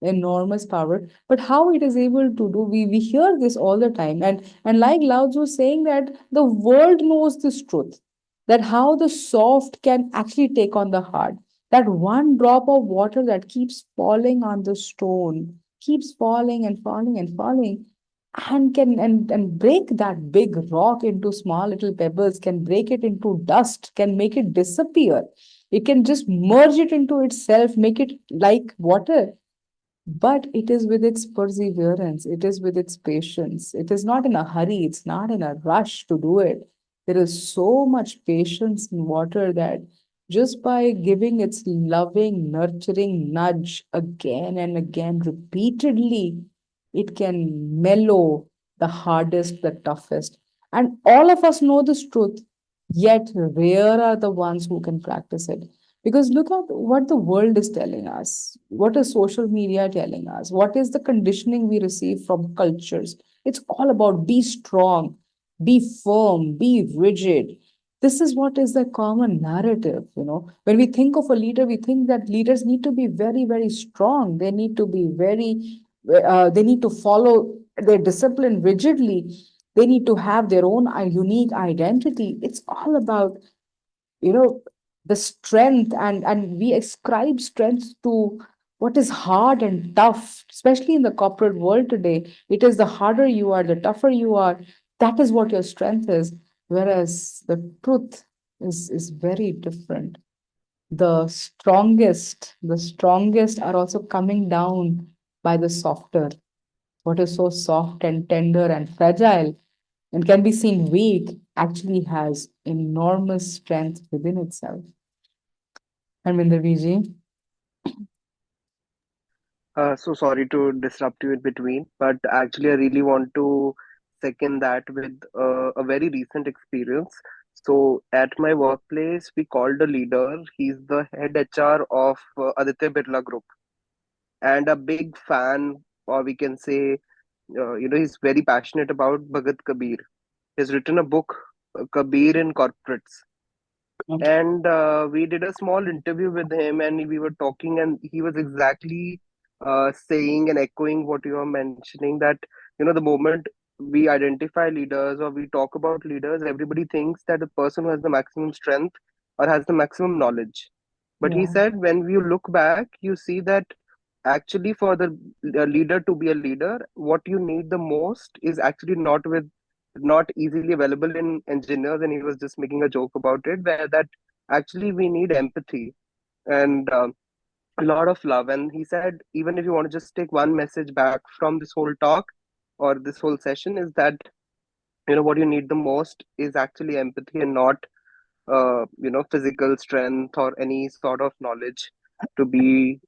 enormous power. But how it is able to do, we hear this all the time, and like Lao Tzu saying that the world knows this truth, that how the soft can actually take on the hard. That one drop of water that keeps falling on the stone, keeps falling and falling and falling, and can and break that big rock into small little pebbles, can break it into dust, can make it disappear. It can just merge it into itself, make it like water. but it is with its perseverance, it is with its patience. It is not in a hurry, it's not in a rush to do it. There is so much patience in water that just by giving its loving, nurturing nudge again and again, repeatedly, it can mellow the hardest, the toughest. And all of us know this truth, yet rare are the ones who can practice it. Because look at what the world is telling us. What is social media telling us? What is the conditioning we receive from cultures? It's all about be strong, be firm, be rigid. This is what is the common narrative, you know. When we think of a leader, we think that leaders need to be very, very strong. They need to be they need to follow their discipline rigidly. They need to have their own unique identity. It's all about, you know, the strength, and we ascribe strength to what is hard and tough, especially in the corporate world today. It is the harder you are, the tougher you are, that is what your strength is, whereas the truth is very different. The strongest are also coming down by the softer. What is so soft and tender and fragile and can be seen weak actually has enormous strength within itself. And Viji, So sorry to disrupt you in between, but actually, I really want to second that with a very recent experience. So, at my workplace, we called a leader. He's the head HR of Aditya Birla Group and a big fan, or we can say, he's very passionate about Bhagat Kabir. He's written a book, Kabir in Corporates, okay. and we did a small interview with him, and we were talking, and he was exactly saying and echoing what you are mentioning, that the moment we identify leaders or we talk about leaders, everybody thinks that the person who has the maximum strength or has the maximum knowledge. But he Yeah. said when you look back, you see that actually for the leader to be a leader, what you need the most is actually not easily available in engineers. And he was just making a joke about it, where that actually we need empathy and a lot of love. And he said, even if you want to just take one message back from this whole talk or this whole session, is that what you need the most is actually empathy, and not physical strength or any sort of knowledge to be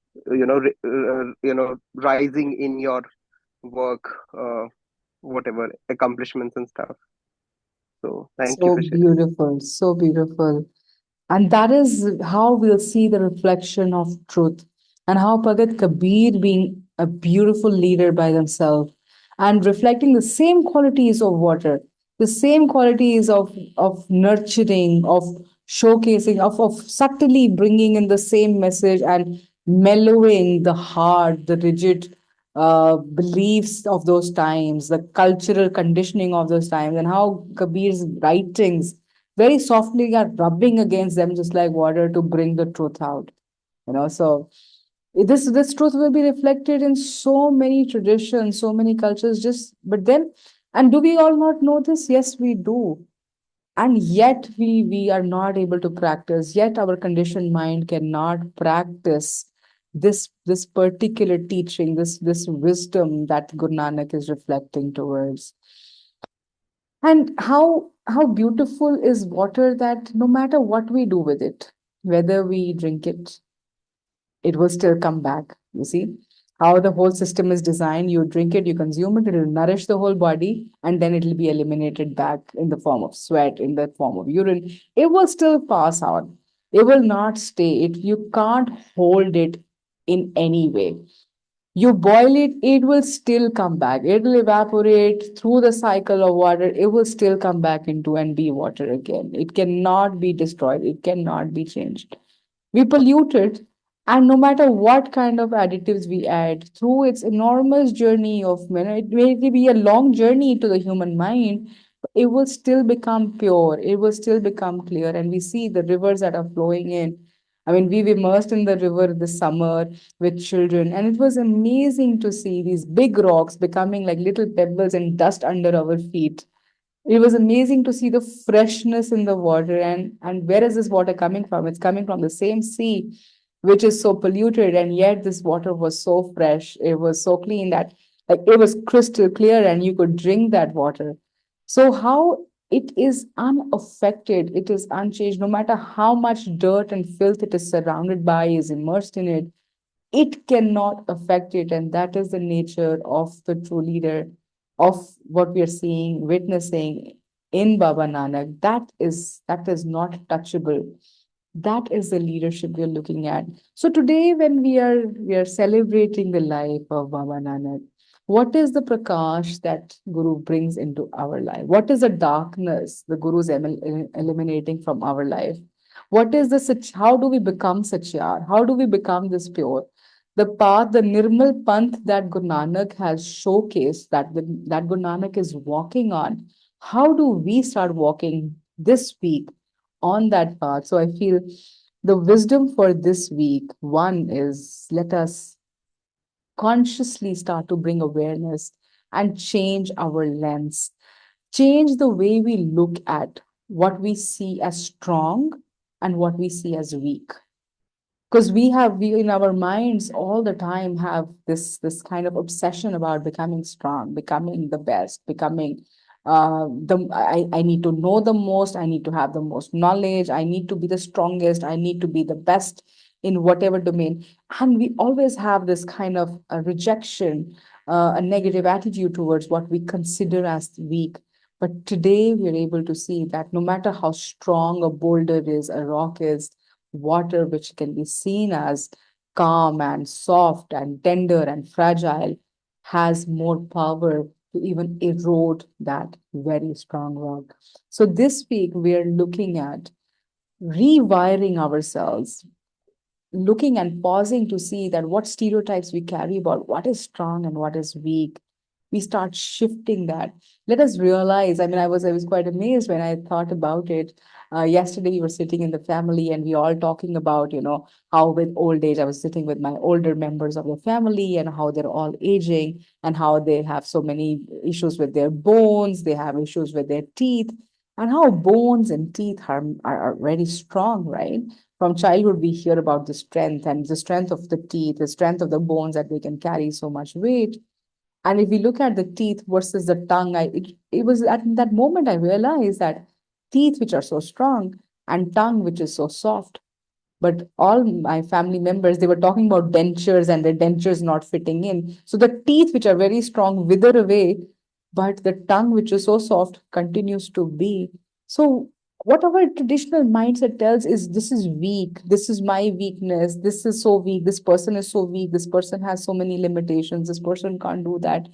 rising in your work, whatever accomplishments and stuff. So thank you So for sharing. beautiful, so beautiful. And that is how we'll see the reflection of truth, and how Bhagat Kabir being a beautiful leader by themselves and reflecting the same qualities of water, the same qualities of nurturing, of showcasing, of subtly bringing in the same message and mellowing the hard, the rigid beliefs of those times, the cultural conditioning of those times, and how Kabir's writings very softly are rubbing against them just like water to bring the truth out. So this truth will be reflected in so many traditions, so many cultures. Just but then, and do we all not know this? Yes, we do. And yet we are not able to practice. Yet our conditioned mind cannot practice this particular teaching, this wisdom that Guru Nanak is reflecting towards. And how beautiful is water that no matter what we do with it, whether we drink it, it will still come back. You see how the whole system is designed. You drink it, you consume it, it will nourish the whole body, and then it will be eliminated back in the form of sweat, in the form of urine. It will still pass on. It will not stay. You can't hold it in any way. You boil it, it will still come back. It will evaporate through the cycle of water. It will still come back into and be water again. It cannot be destroyed. It cannot be changed. We pollute it, and no matter what kind of additives we add, through its enormous journey of, it may be a long journey to the human mind, it will still become pure. It will still become clear. And we see the rivers that are flowing in. I mean, we've immersed in the river this summer with children, and it was amazing to see these big rocks becoming like little pebbles and dust under our feet. It was amazing to see the freshness in the water. And where is this water coming from? It's coming from the same sea which is so polluted, and yet this water was so fresh, it was so clean that like it was crystal clear and you could drink that water. So how it is unaffected, it is unchanged, no matter how much dirt and filth it is surrounded by, is immersed in it, it cannot affect it. And that is the nature of the true leader, of what we are seeing, witnessing in Baba Nanak. That is not touchable. That is the leadership we are looking at. So today, when we are celebrating the life of Baba Nanak, what is the prakash that Guru brings into our life? What is the darkness the Guru is eliminating from our life? What is the how do we become Sachiār? How do we become this pure? The path, the Nirmal Panth that Guru Nanak has showcased, that Guru Nanak is walking on. How do we start walking this week on that path? So I feel the wisdom for this week, one is, let us consciously start to bring awareness and change our lens, change the way we look at what we see as strong and what we see as weak. Because we in our minds all the time have this kind of obsession about becoming strong, becoming the best, becoming I need to know the most, I need to have the most knowledge, I need to be the strongest, I need to be the best in whatever domain. And we always have this kind of rejection, a negative attitude towards what we consider as weak. But today we're able to see that no matter how strong a boulder is, a rock is, water which can be seen as calm and soft and tender and fragile has more power to even erode that very strong rock. So this week we are looking at rewiring ourselves, looking and pausing to see that what stereotypes we carry about what is strong and what is weak. We start shifting that. Let us realize. I mean, I was quite amazed when I thought about it. Yesterday, we were sitting in the family and we all talking about, how with old age, I was sitting with my older members of the family and how they're all aging and how they have so many issues with their bones, they have issues with their teeth, and how bones and teeth are very strong, right? From childhood, we hear about the strength of the teeth, the strength of the bones, that they can carry so much weight. And if we look at the teeth versus the tongue, it was at that moment I realized that teeth, which are so strong, and tongue, which is so soft. But all my family members, they were talking about dentures and the dentures not fitting in. So the teeth, which are very strong, wither away, but the tongue, which is so soft, continues to be. So what our traditional mindset tells is, this is weak, this is my weakness, this is so weak, this person is so weak, this person has so many limitations, this person can't do that.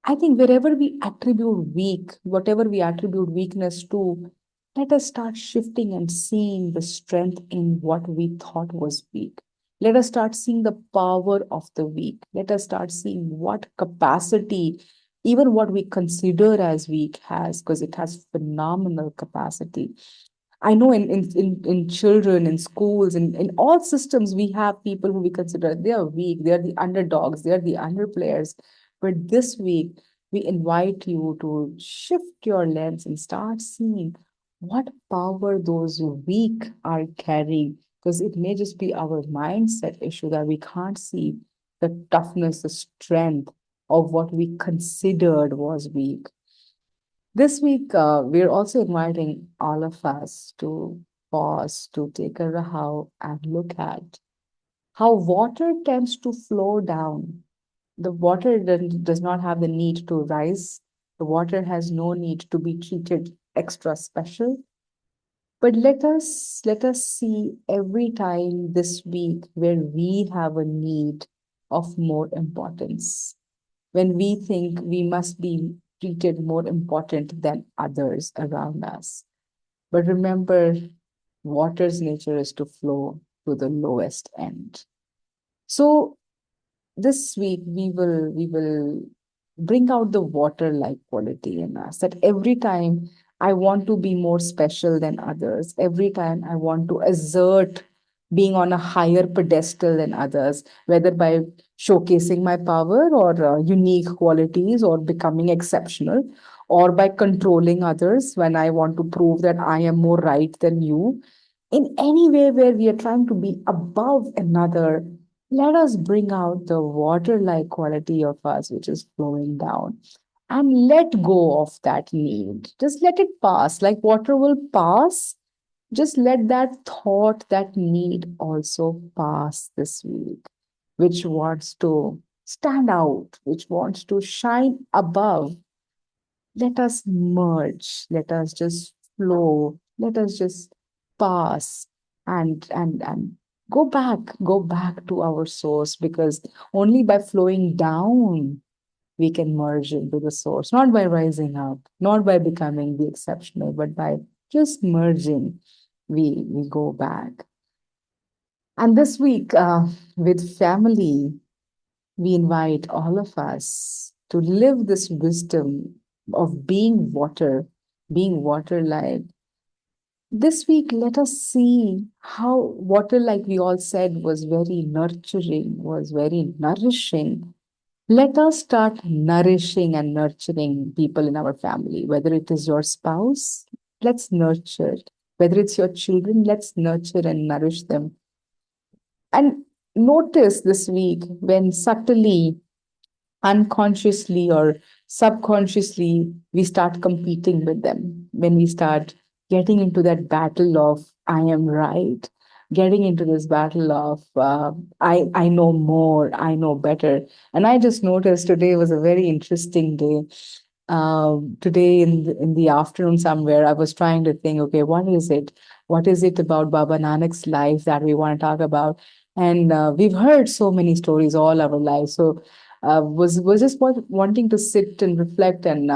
I think wherever we attribute weak, whatever we attribute weakness to, let us start shifting and seeing the strength in what we thought was weak. Let us start seeing the power of the weak. Let us start seeing what capacity, even what we consider as weak, has, because it has phenomenal capacity. I know in children, in schools, in all systems, we have people who we consider they are weak, they are the underdogs, they are the underplayers. But this week, we invite you to shift your lens and start seeing what power those weak are carrying. Because it may just be our mindset issue that we can't see the toughness, the strength of what we considered was weak. This week, we're also inviting all of us to pause, to take a rahau and look at how water tends to flow down. The water does not have the need to rise. The water has no need to be treated extra special. But let us see every time this week where we have a need of more importance, when we think we must be treated more important than others around us. But remember, water's nature is to flow to the lowest end. So this week we will bring out the water like quality in us, that every time I want to be more special than others, every time I want to assert being on a higher pedestal than others, whether by showcasing my power or unique qualities or becoming exceptional, or by controlling others when I want to prove that I am more right than you, in any way where we are trying to be above another, let us bring out the water like quality of us, which is flowing down, and let go of that need. Just let it pass. Like water will pass, just let that thought, that need also pass this week, which wants to stand out, which wants to shine above. Let us merge, let us just flow, let us just pass and go back to our source, because only by flowing down we can merge into the source, not by rising up, not by becoming the exceptional, but by just merging, we go back. And this week, with family, we invite all of us to live this wisdom of being water like. This week, let us see how water, like we all said, was very nurturing, was very nourishing. Let us start nourishing and nurturing people in our family, whether it is your spouse, let's nurture. Whether it's your children, let's nurture and nourish them. And notice this week when subtly, unconsciously, or subconsciously, we start competing with them, when we start getting into that battle of I am right, getting into this battle of I know more, I know better. And I just noticed today was a very interesting day. Today in the afternoon somewhere, I was trying to think, okay, what is it? What is it about Baba Nanak's life that we want to talk about? And we've heard so many stories all our lives. So was just wanting to sit and reflect, and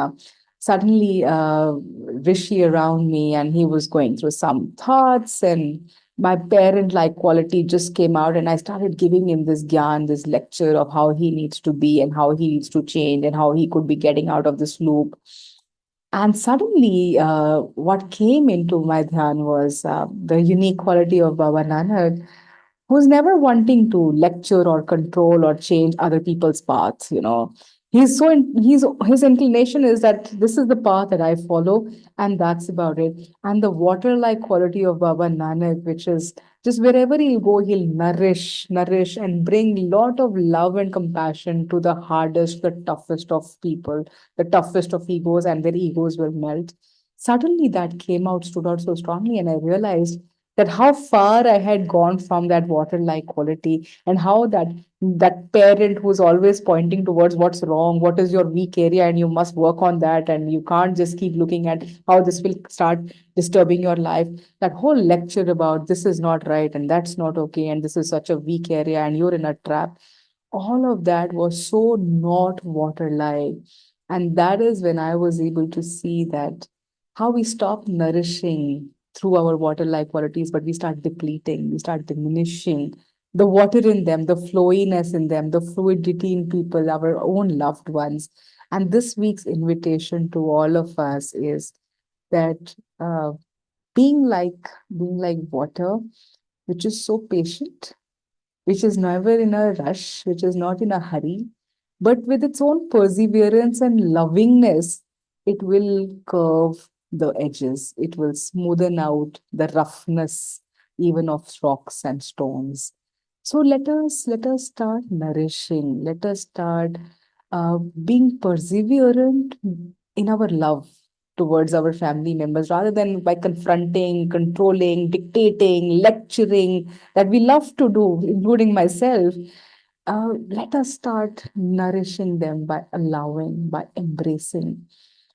suddenly Rishi around me, and he was going through some thoughts, and my parent like quality just came out, and I started giving him this gyan, this lecture of how he needs to be and how he needs to change and how he could be getting out of this loop. And suddenly, what came into my dhyan was the unique quality of Baba Nanak, who's never wanting to lecture or control or change other people's paths. His inclination is that this is the path that I follow, and that's about it. And the water-like quality of Baba Nanak, which is just wherever he'll go, he'll nourish, and bring lot of love and compassion to the hardest, the toughest of people, the toughest of egos, and their egos will melt. Suddenly, that came out, stood out so strongly, and I realized that how far I had gone from that water-like quality, and how that parent who's always pointing towards what's wrong, what is your weak area, and you must work on that, and you can't just keep looking at how this will start disturbing your life. That whole lecture about this is not right and that's not okay, and this is such a weak area and you're in a trap. All of that was so not water-like. And that is when I was able to see that how we stop nourishing through our water-like qualities, but we start depleting, we start diminishing the water in them, the flowiness in them, the fluidity in people, our own loved ones. And this week's invitation to all of us is that being like water, which is so patient, which is never in a rush, which is not in a hurry, but with its own perseverance and lovingness, it will curve the edges, it will smoothen out the roughness even of rocks and stones. So let us start nourishing, let us start being perseverant in our love towards our family members, rather than by confronting, controlling, dictating, lecturing, that we love to do, including myself. Let us start nourishing them by allowing, by embracing,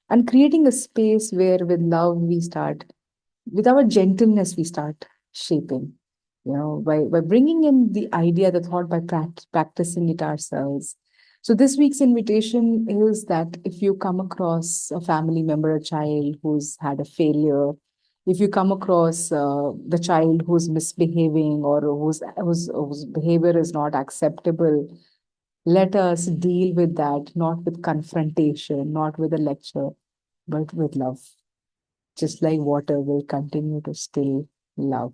and creating a space where, with love, with our gentleness, we start shaping. By bringing in the idea, the thought, by practicing it ourselves. So this week's invitation is that if you come across a family member, a child who's had a failure, if you come across the child who's misbehaving, or whose behavior is not acceptable, let us deal with that, not with confrontation, not with a lecture, but with love. Just like water will continue to still love.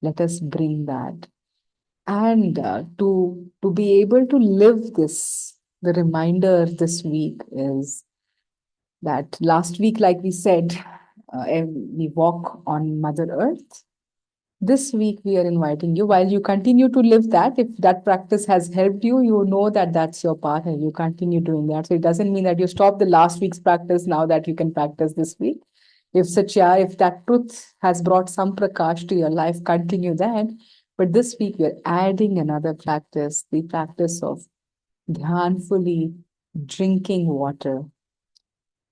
Let us bring that. And to be able to live this, the reminder this week is that last week, like we said, we walk on Mother Earth. This week, we are inviting you, while you continue to live that, if that practice has helped you, you know that that's your path and you continue doing that. So it doesn't mean that you stop the last week's practice now that you can practice this week. If Sachiār, if that truth has brought some prakash to your life, continue that. But this week, we're adding another practice, the practice of dhyanfully drinking water.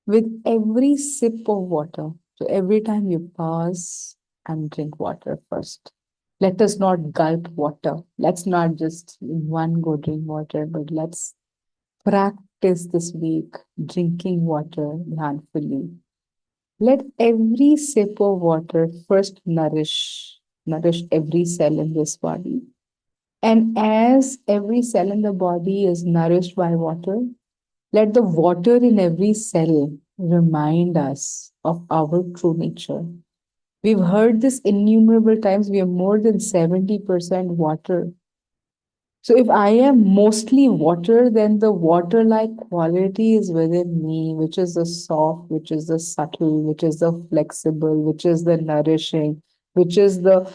With every sip of water, so every time you pause and drink water first. Let us not gulp water. Let's not just in one go drink water, but let's practice this week drinking water mindfully. Let every sip of water first nourish every cell in this body. And as every cell in the body is nourished by water, let the water in every cell remind us of our true nature. We've heard this innumerable times. We are more than 70% water. So if I am mostly water, then the water-like quality is within me, which is the soft, which is the subtle, which is the flexible, which is the nourishing, which is the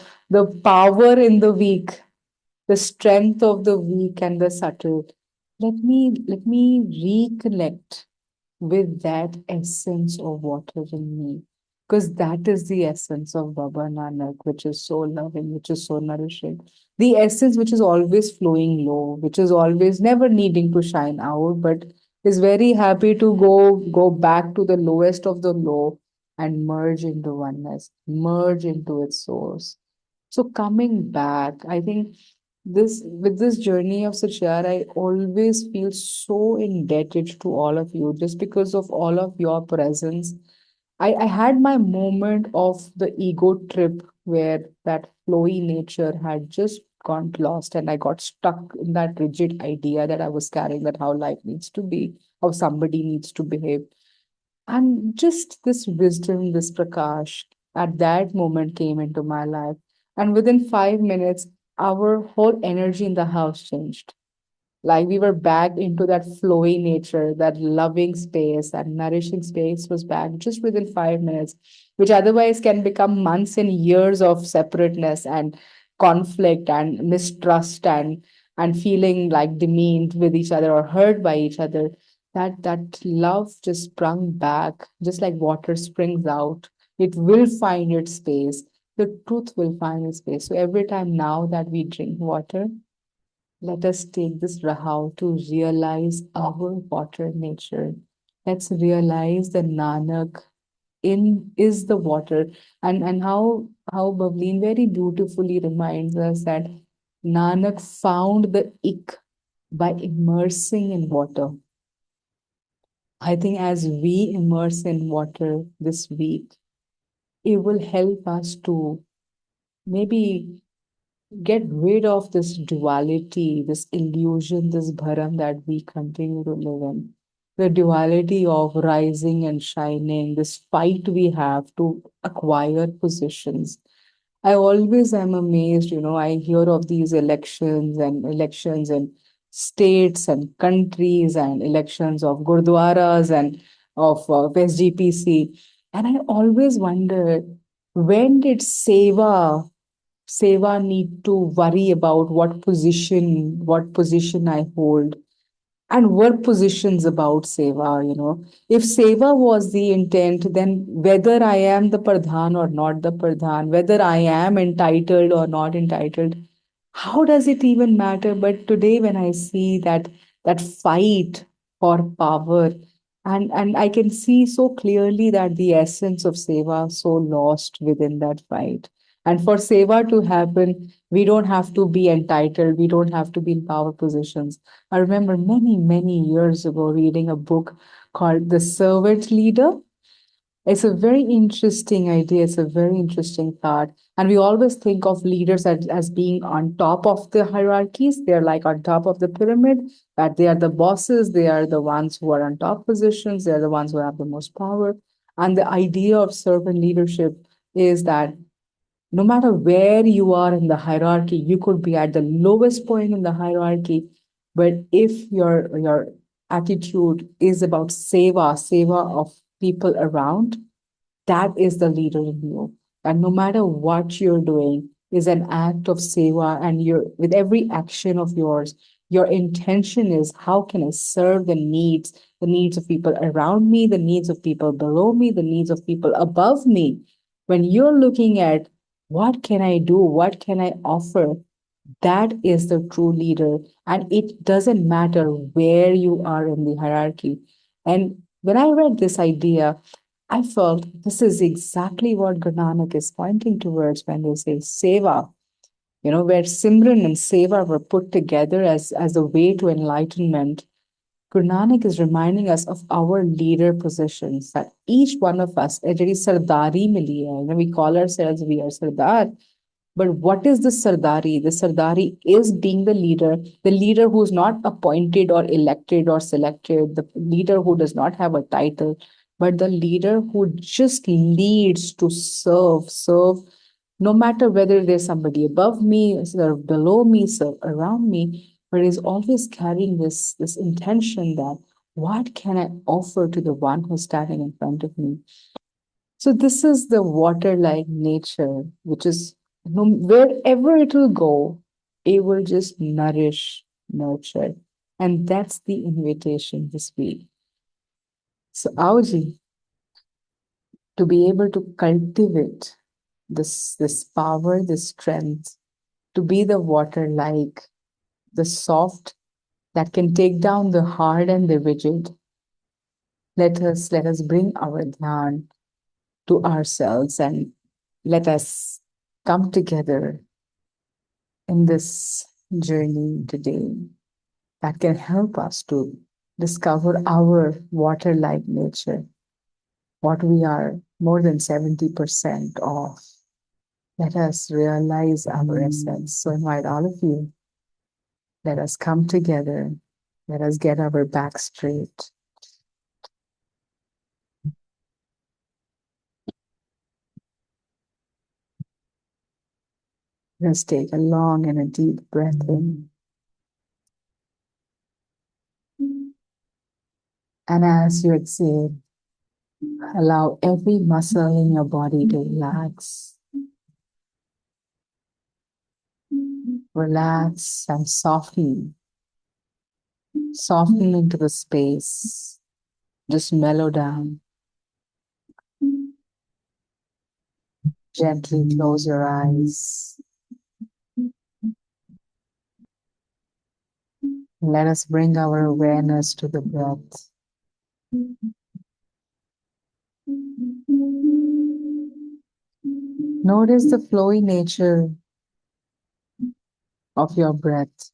power in the weak, the strength of the weak and the subtle. Let me reconnect with that essence of water in me. Because that is the essence of Baba Nanak, which is so loving, which is so nourishing. The essence which is always flowing low, which is always never needing to shine out, but is very happy to go back to the lowest of the low and merge into oneness, merge into its source. So coming back, I think this with this journey of Sachiār, I always feel so indebted to all of you just because of all of your presence. I had my moment of the ego trip where that flowy nature had just gone lost and I got stuck in that rigid idea that I was carrying that how life needs to be, how somebody needs to behave. And just this wisdom, this Prakash, at that moment came into my life. And within 5 minutes, our whole energy in the house changed. Like we were back into that flowy nature, that loving space, that nourishing space was back just within 5 minutes, which otherwise can become months and years of separateness and conflict and mistrust and feeling like demeaned with each other or hurt by each other. That love just sprung back, just like water springs out. It will find its space. The truth will find its space. So every time now that we drink water, let us take this Rahau to realize our water nature. Let's realize that Nanak in is the water, and how Bavleen very beautifully reminds us that Nanak found the ik by immersing in water. I think as we immerse in water this week, it will help us to maybe get rid of this duality, this illusion, this bharam that we continue to live in. The duality of rising and shining, this fight we have to acquire positions. I always am amazed, I hear of these elections in states and countries and elections of gurdwaras and of SGPC. And I always wonder, when did Seva need to worry about what position I hold and were positions about Seva. If Seva was the intent, then whether I am the Pradhan or not the Pradhan, whether I am entitled or not entitled, how does it even matter? But today when I see that fight for power, and I can see so clearly that the essence of Seva so lost within that fight. And for Seva to happen, we don't have to be entitled, we don't have to be in power positions. I remember many, many years ago reading a book called The Servant Leader. It's a very interesting idea. It's a very interesting thought. And we always think of leaders as being on top of the hierarchies. They're like on top of the pyramid, that they are the bosses. They are the ones who are on top positions. They're the ones who have the most power. And the idea of servant leadership is that no matter where you are in the hierarchy, you could be at the lowest point in the hierarchy. But if your attitude is about seva of people around, that is the leader in you. And no matter what you're doing, is an act of seva, and with every action of yours, your intention is, how can I serve the needs of people around me, the needs of people below me, the needs of people above me. When you're looking at what can I do, what can I offer, that is the true leader. And it doesn't matter where you are in the hierarchy. And when I read this idea, I felt this is exactly what Guru Nanak is pointing towards when they say seva, where Simran and seva were put together as a way to enlightenment. Guru Nanak is reminding us of our leader positions, that each one of us, a ਜਿਹੜੀ Sardari mili hai, we call ourselves, we are Sardar, but what is the Sardari? The Sardari is being the leader who's not appointed or elected or selected, the leader who does not have a title, but the leader who just leads to serve, no matter whether there's somebody above me, or below me, or around me, but is always carrying this intention that what can I offer to the one who's standing in front of me? So this is the water-like nature, which is wherever it will go, it will just nourish, nurture. And that's the invitation this week. So Auji, to be able to cultivate this power, this strength, to be the water-like, the soft that can take down the hard and the rigid. Let us bring our dhyan to ourselves, and let us come together in this journey today that can help us to discover our water like nature, what we are more than 70% of. Let us realize our essence. So, invite all of you. Let us come together. Let us get our back straight. Let's take a long and a deep breath in. And as you exhale, allow every muscle in your body to relax. Relax and soften. Soften into the space. Just mellow down. Gently close your eyes. Let us bring our awareness to the breath. Notice the flowy nature of your breath.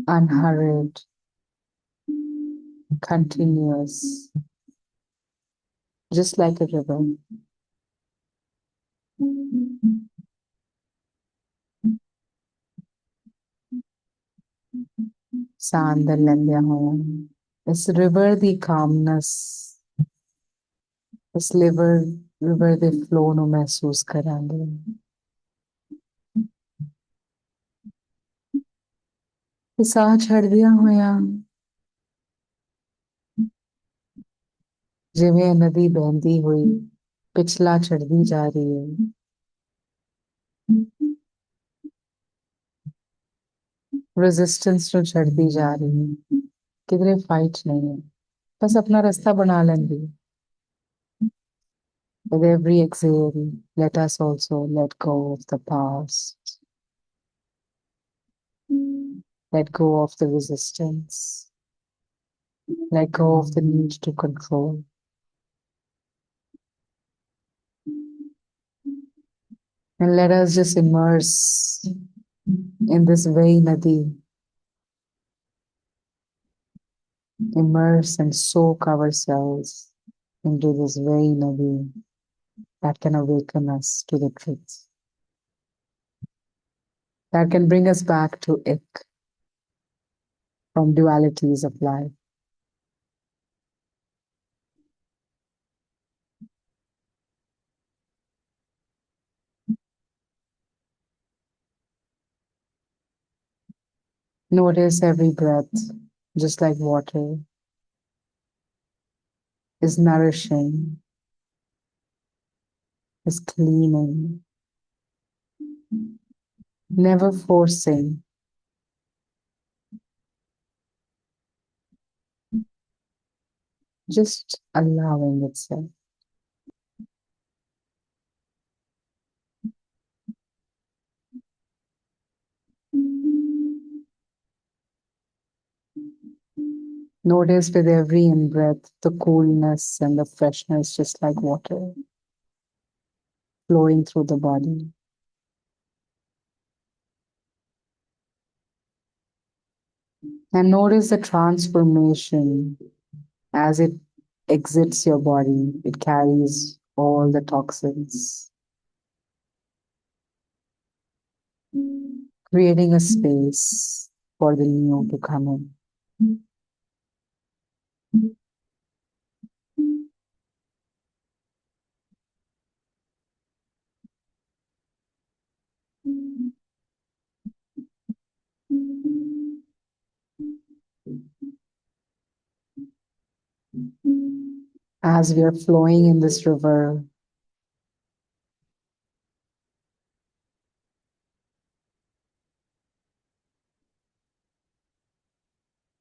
Unhurried, continuous, just like a river. ਸਾਹ ਅੰਦਰ ਲੈਂਦਿਆਂ ਹੋਇਆ ਇਸ river ਦੀ calmness, ਇਸ river ਦੇ flow ਨੂੰ ਮਹਿਸੂਸ ਕਰਾਂਗੇ। ਤੇ ਸਾਹ ਛੱਡਦਿਆਂ ਹੋਇਆ ਜਿਵੇਂ ਇਹ ਨਦੀ ਬਹਿੰਦੀ ਹੋਈ ਪਿਛਲਾ ਛੱਡਦੀ ਜਾ ਰਹੀ ਹੈ। ਰੈਜ਼ਿਸਟੈਂਸ ਨੂੰ ਛੱਡਦੀ ਜਾ ਰਹੀ ਹੈ। ਕਿਧਰੇ ਫਾਈਟ ਨਹੀਂ ਹੈ, ਬਸ ਆਪਣਾ ਰਸਤਾ ਬਣਾ ਲੈਂਦੀ ਹੈ। With every exhale, let us also let go of the past. Let go of the resistance. Let go of the need to control. And let us just immerse in this very nadi. Immerse and soak ourselves into this very nadi that can awaken us to the truth. That can bring us back to ik, from dualities of life. Notice every breath, just like water, is nourishing, is cleaning, never forcing, just allowing itself. Notice with every in-breath the coolness and the freshness, just like water flowing through the body. And notice the transformation as it exits your body. It carries all the toxins, creating a space for the new to come in. As we are flowing in this river,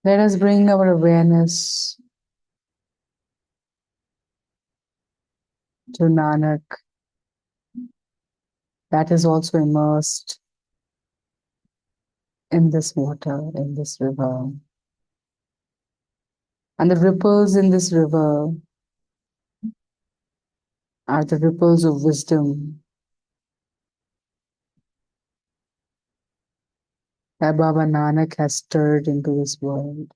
let us bring our awareness to Nanak, that is also immersed in this water, in this river. And the ripples in this river are the ripples of wisdom that Baba Nanak has stirred into this world.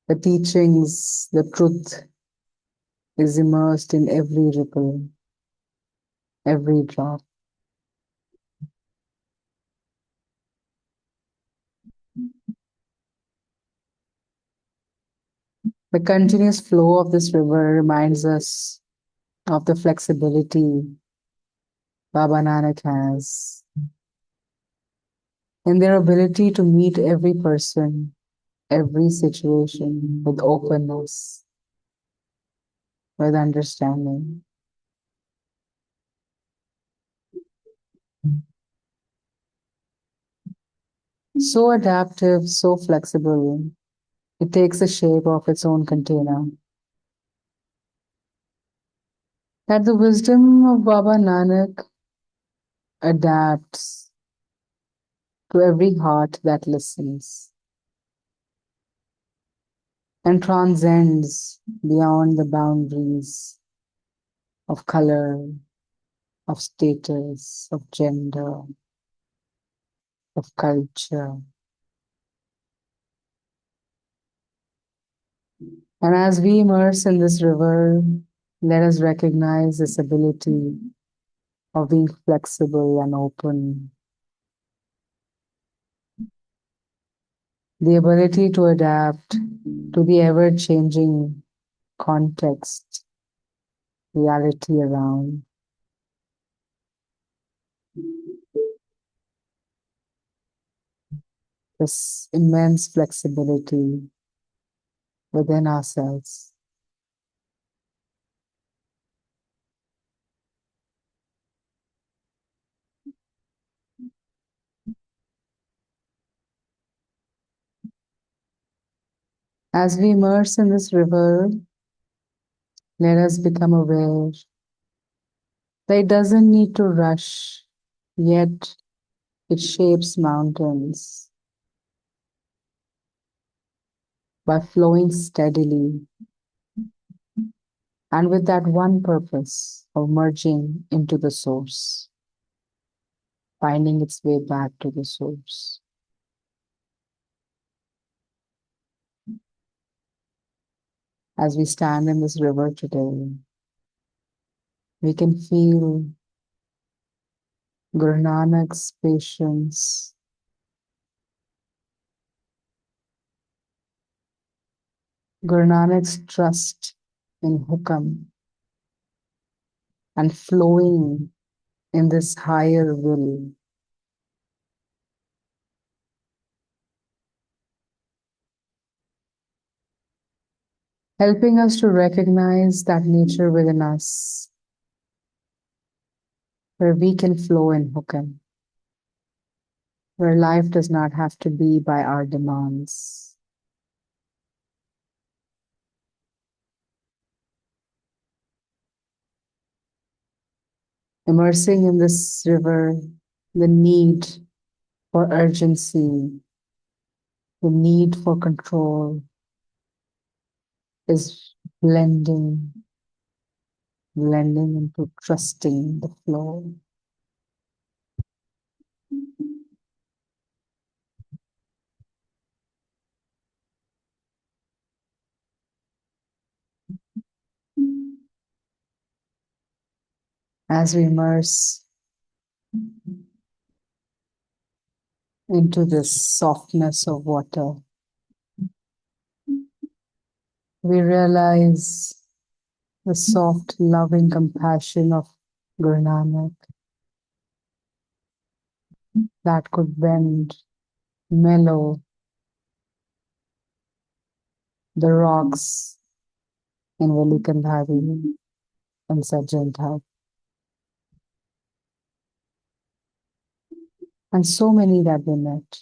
The teachings, the truth is immersed in every ripple, every drop. The continuous flow of this river reminds us of the flexibility Baba Nanak has in their ability to meet every person, every situation with openness, with understanding. So adaptive, so flexible, it takes the shape of its own container. That the wisdom of Baba Nanak adapts to every heart that listens and transcends beyond the boundaries of color, of status, of gender, of culture. And as we immerse in this river, let us recognize this ability of being flexible and open, the ability to adapt to the ever-changing context, reality around. This immense flexibility within ourselves. As we immerse in this river, let us become aware that it doesn't need to rush, yet it shapes mountains by flowing steadily and with that one purpose of merging into the source, finding its way back to the source. As we stand in this river today, we can feel Guru Nanak's patience, Guru Nanak's trust in Hukam, and flowing in this higher will. helping us to recognize that nature within us, where we can flow in Hukam, where life does not have to be by our demands. Immersing in this river, the need for urgency, the need for control is blending into trusting the flow. As we immerse into this softness of water, we realize the soft, loving compassion of Guru Nanak that could bend, mellow the rocks in Velikandhari and Sajjanthar, and so many that we met.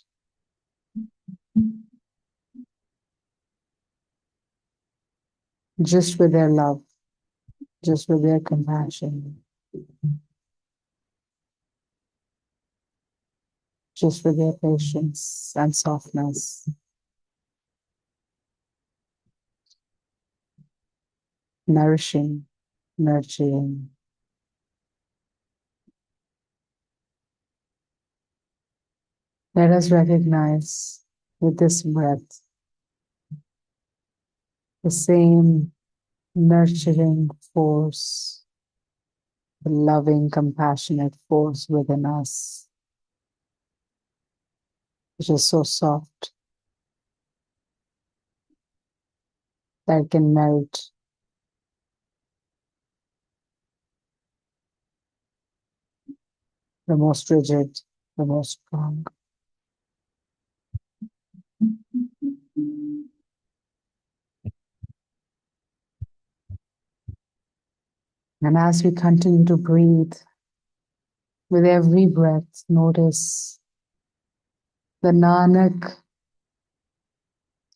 Just with their love, just with their compassion, just with their patience and softness, nourishing, nurturing. Let us recognize with this breath the same nurturing force, the loving, compassionate force within us, which is so soft that it can melt the most rigid, the most strong. And as we continue to breathe, with every breath, notice the Nanak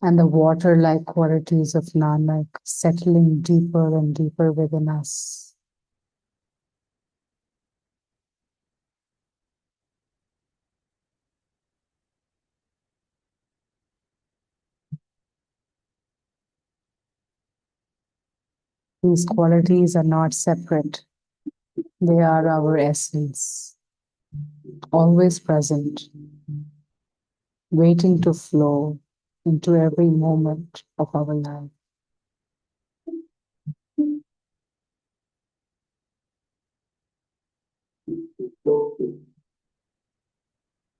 and the water-like qualities of Nanak settling deeper and deeper within us. These qualities are not separate. They are our essence, always present, waiting to flow into every moment of our life.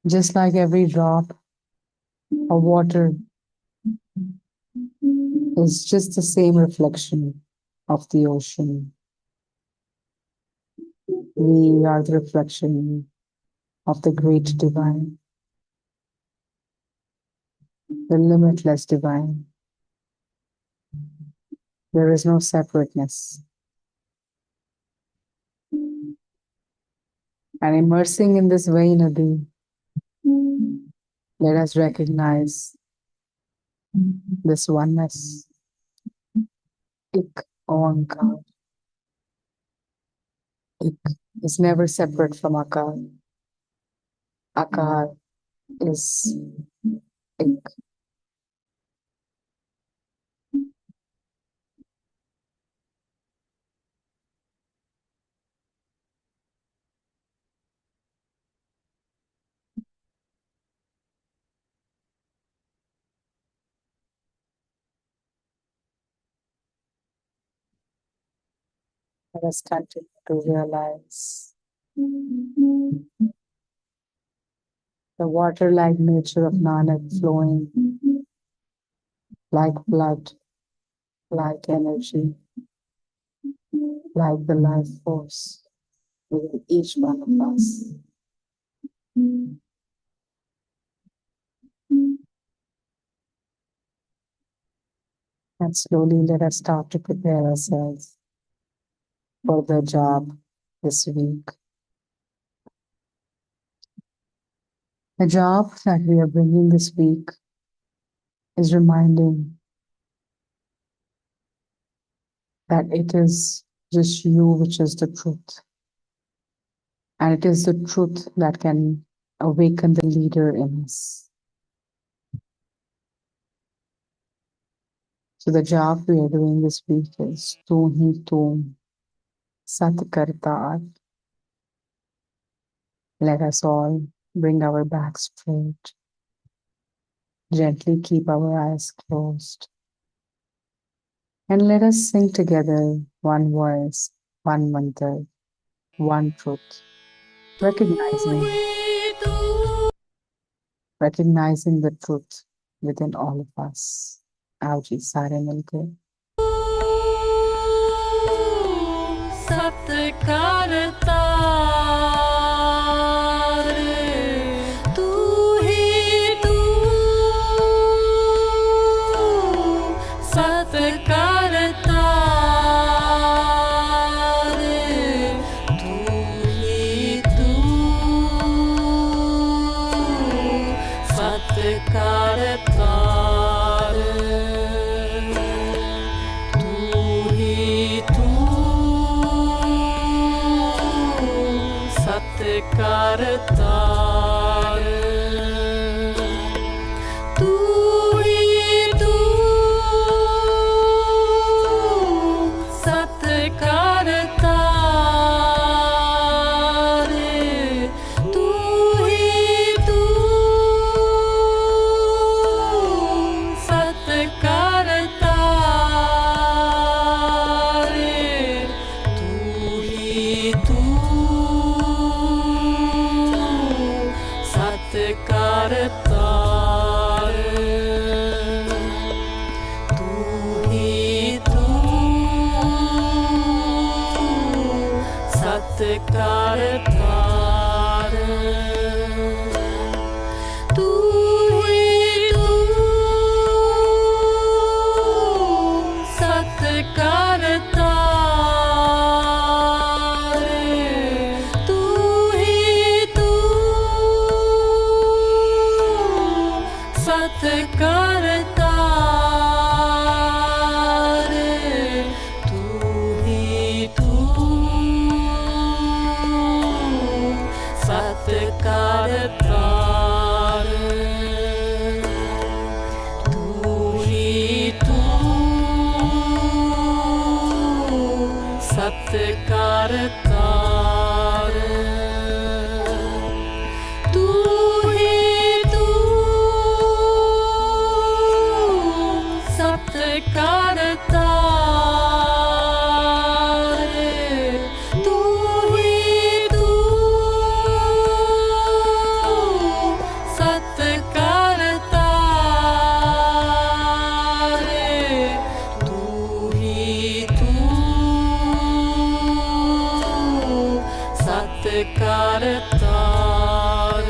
Just like every drop of water is just the same reflection of the ocean. We are the reflection of the great divine, the limitless divine. There is no separateness. And immersing in this Vainadi, let us recognize this oneness. Ik Oankar. Ik is never separate from Akar. Akar is Ik. Let us continue to realize the water-like nature of Nanak flowing like blood, like energy, like the life force within each one of us. And slowly let us start to prepare ourselves for the job this week. The job that we are bringing this week is reminding that it is just you which is the truth. And it is the truth that can awaken the leader in us. So the job we are doing this week is Tu Hi Tu Sat Kartar. Let us all bring our backs straight. Gently keep our eyes closed. And let us sing together one voice, one mantra, one truth, recognizing the truth within all of us. आओ जी सारे मिलके सत्कारता तू ही तू सत्कारता तू ही तू सत्कारता करतार तू ही तू सत करतार तू ही तू सत करतार तू ही तू करतार तू ही तू सत करतार तू ही तू सत करतार तू ही तू सत करतार तू ही तू सत करतार तू ही तू सत करतार तू ही तू सत करतार तू ही तू सत करतार तू ही तू सत करतार तू ही तू सत करतार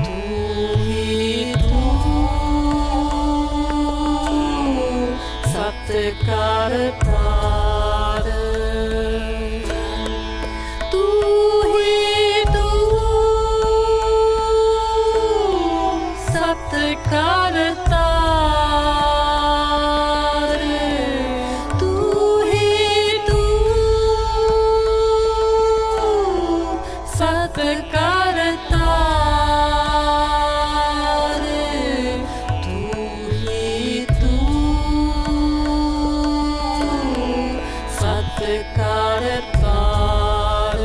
तू ही तू सत करतार तू ही तू सत करतार तू ही तू सत करतार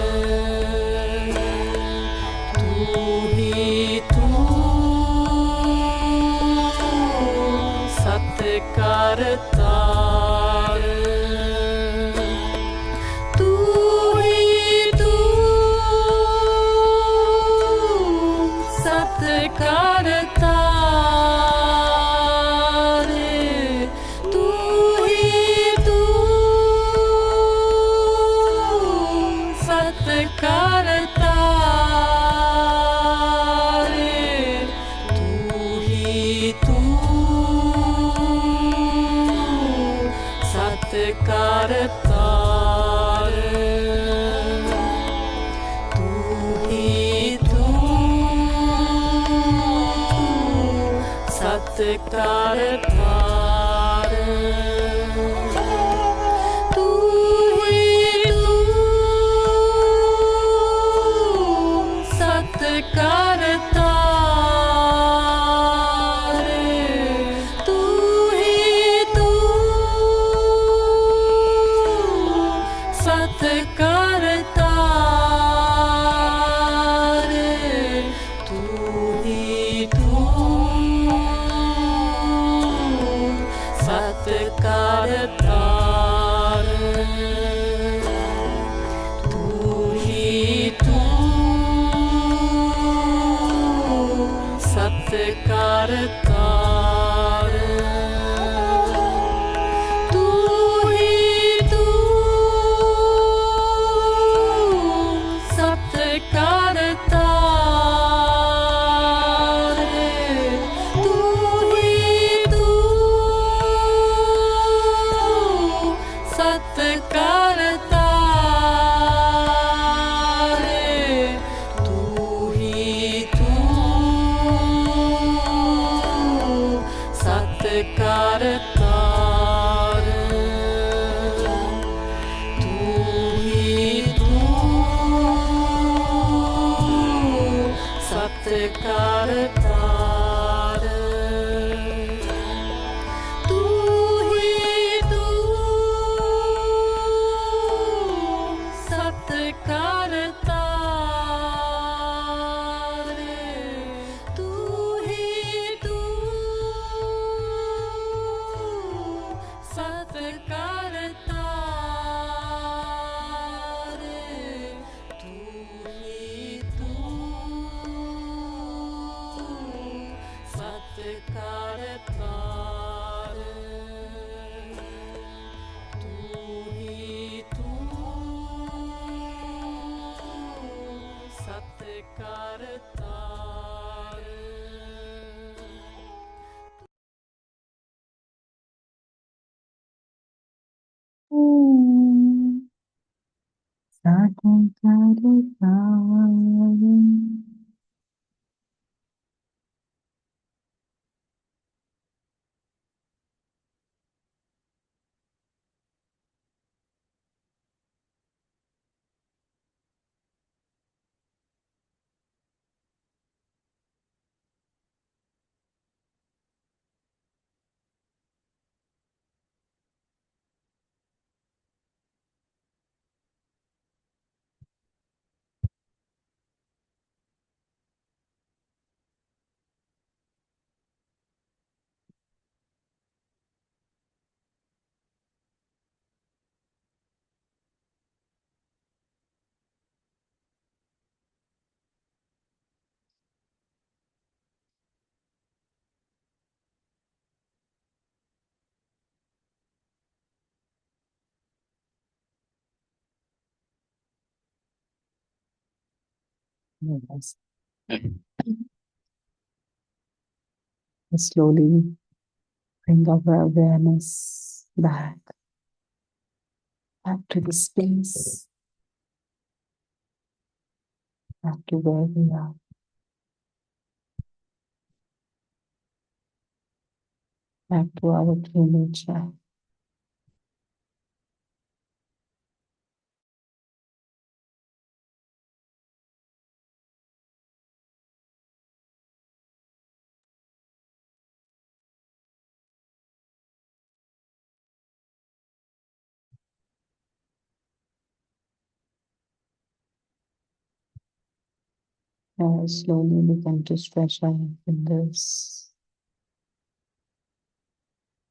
तू ही तू सत करतार तू ही तू सत करतार तू ही तू सत्कारतार तू ही तू सत्कारतार तू ही तू सत्कारतार तू ही तू सत्कारतार तू ही तू सत्कारतार तू ही तू सत्कारतार तू ही तू सत्कारतार तू ही तू सत्कारतार तू ही तू सत्कारतार तू ही तू सत्कारतार तू ही तू सत्कारतार तू ही तू सत्कारतार तू ही तू सत्कारतार तू ही तू सत्कारतार Yes. Slowly bring our awareness back to the space, back to where we are. Back to our true nature. Slowly begin to stretch our fingers,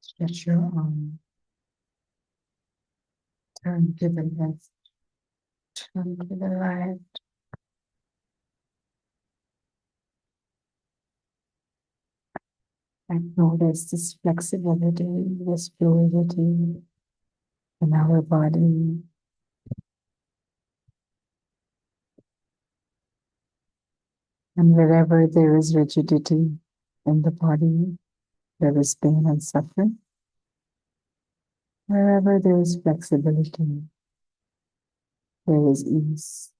stretch your arm, turn to the left, turn to the right. And notice this flexibility, this fluidity in our body. And wherever there is rigidity in the body, there is pain and suffering. Wherever there is flexibility, there is ease.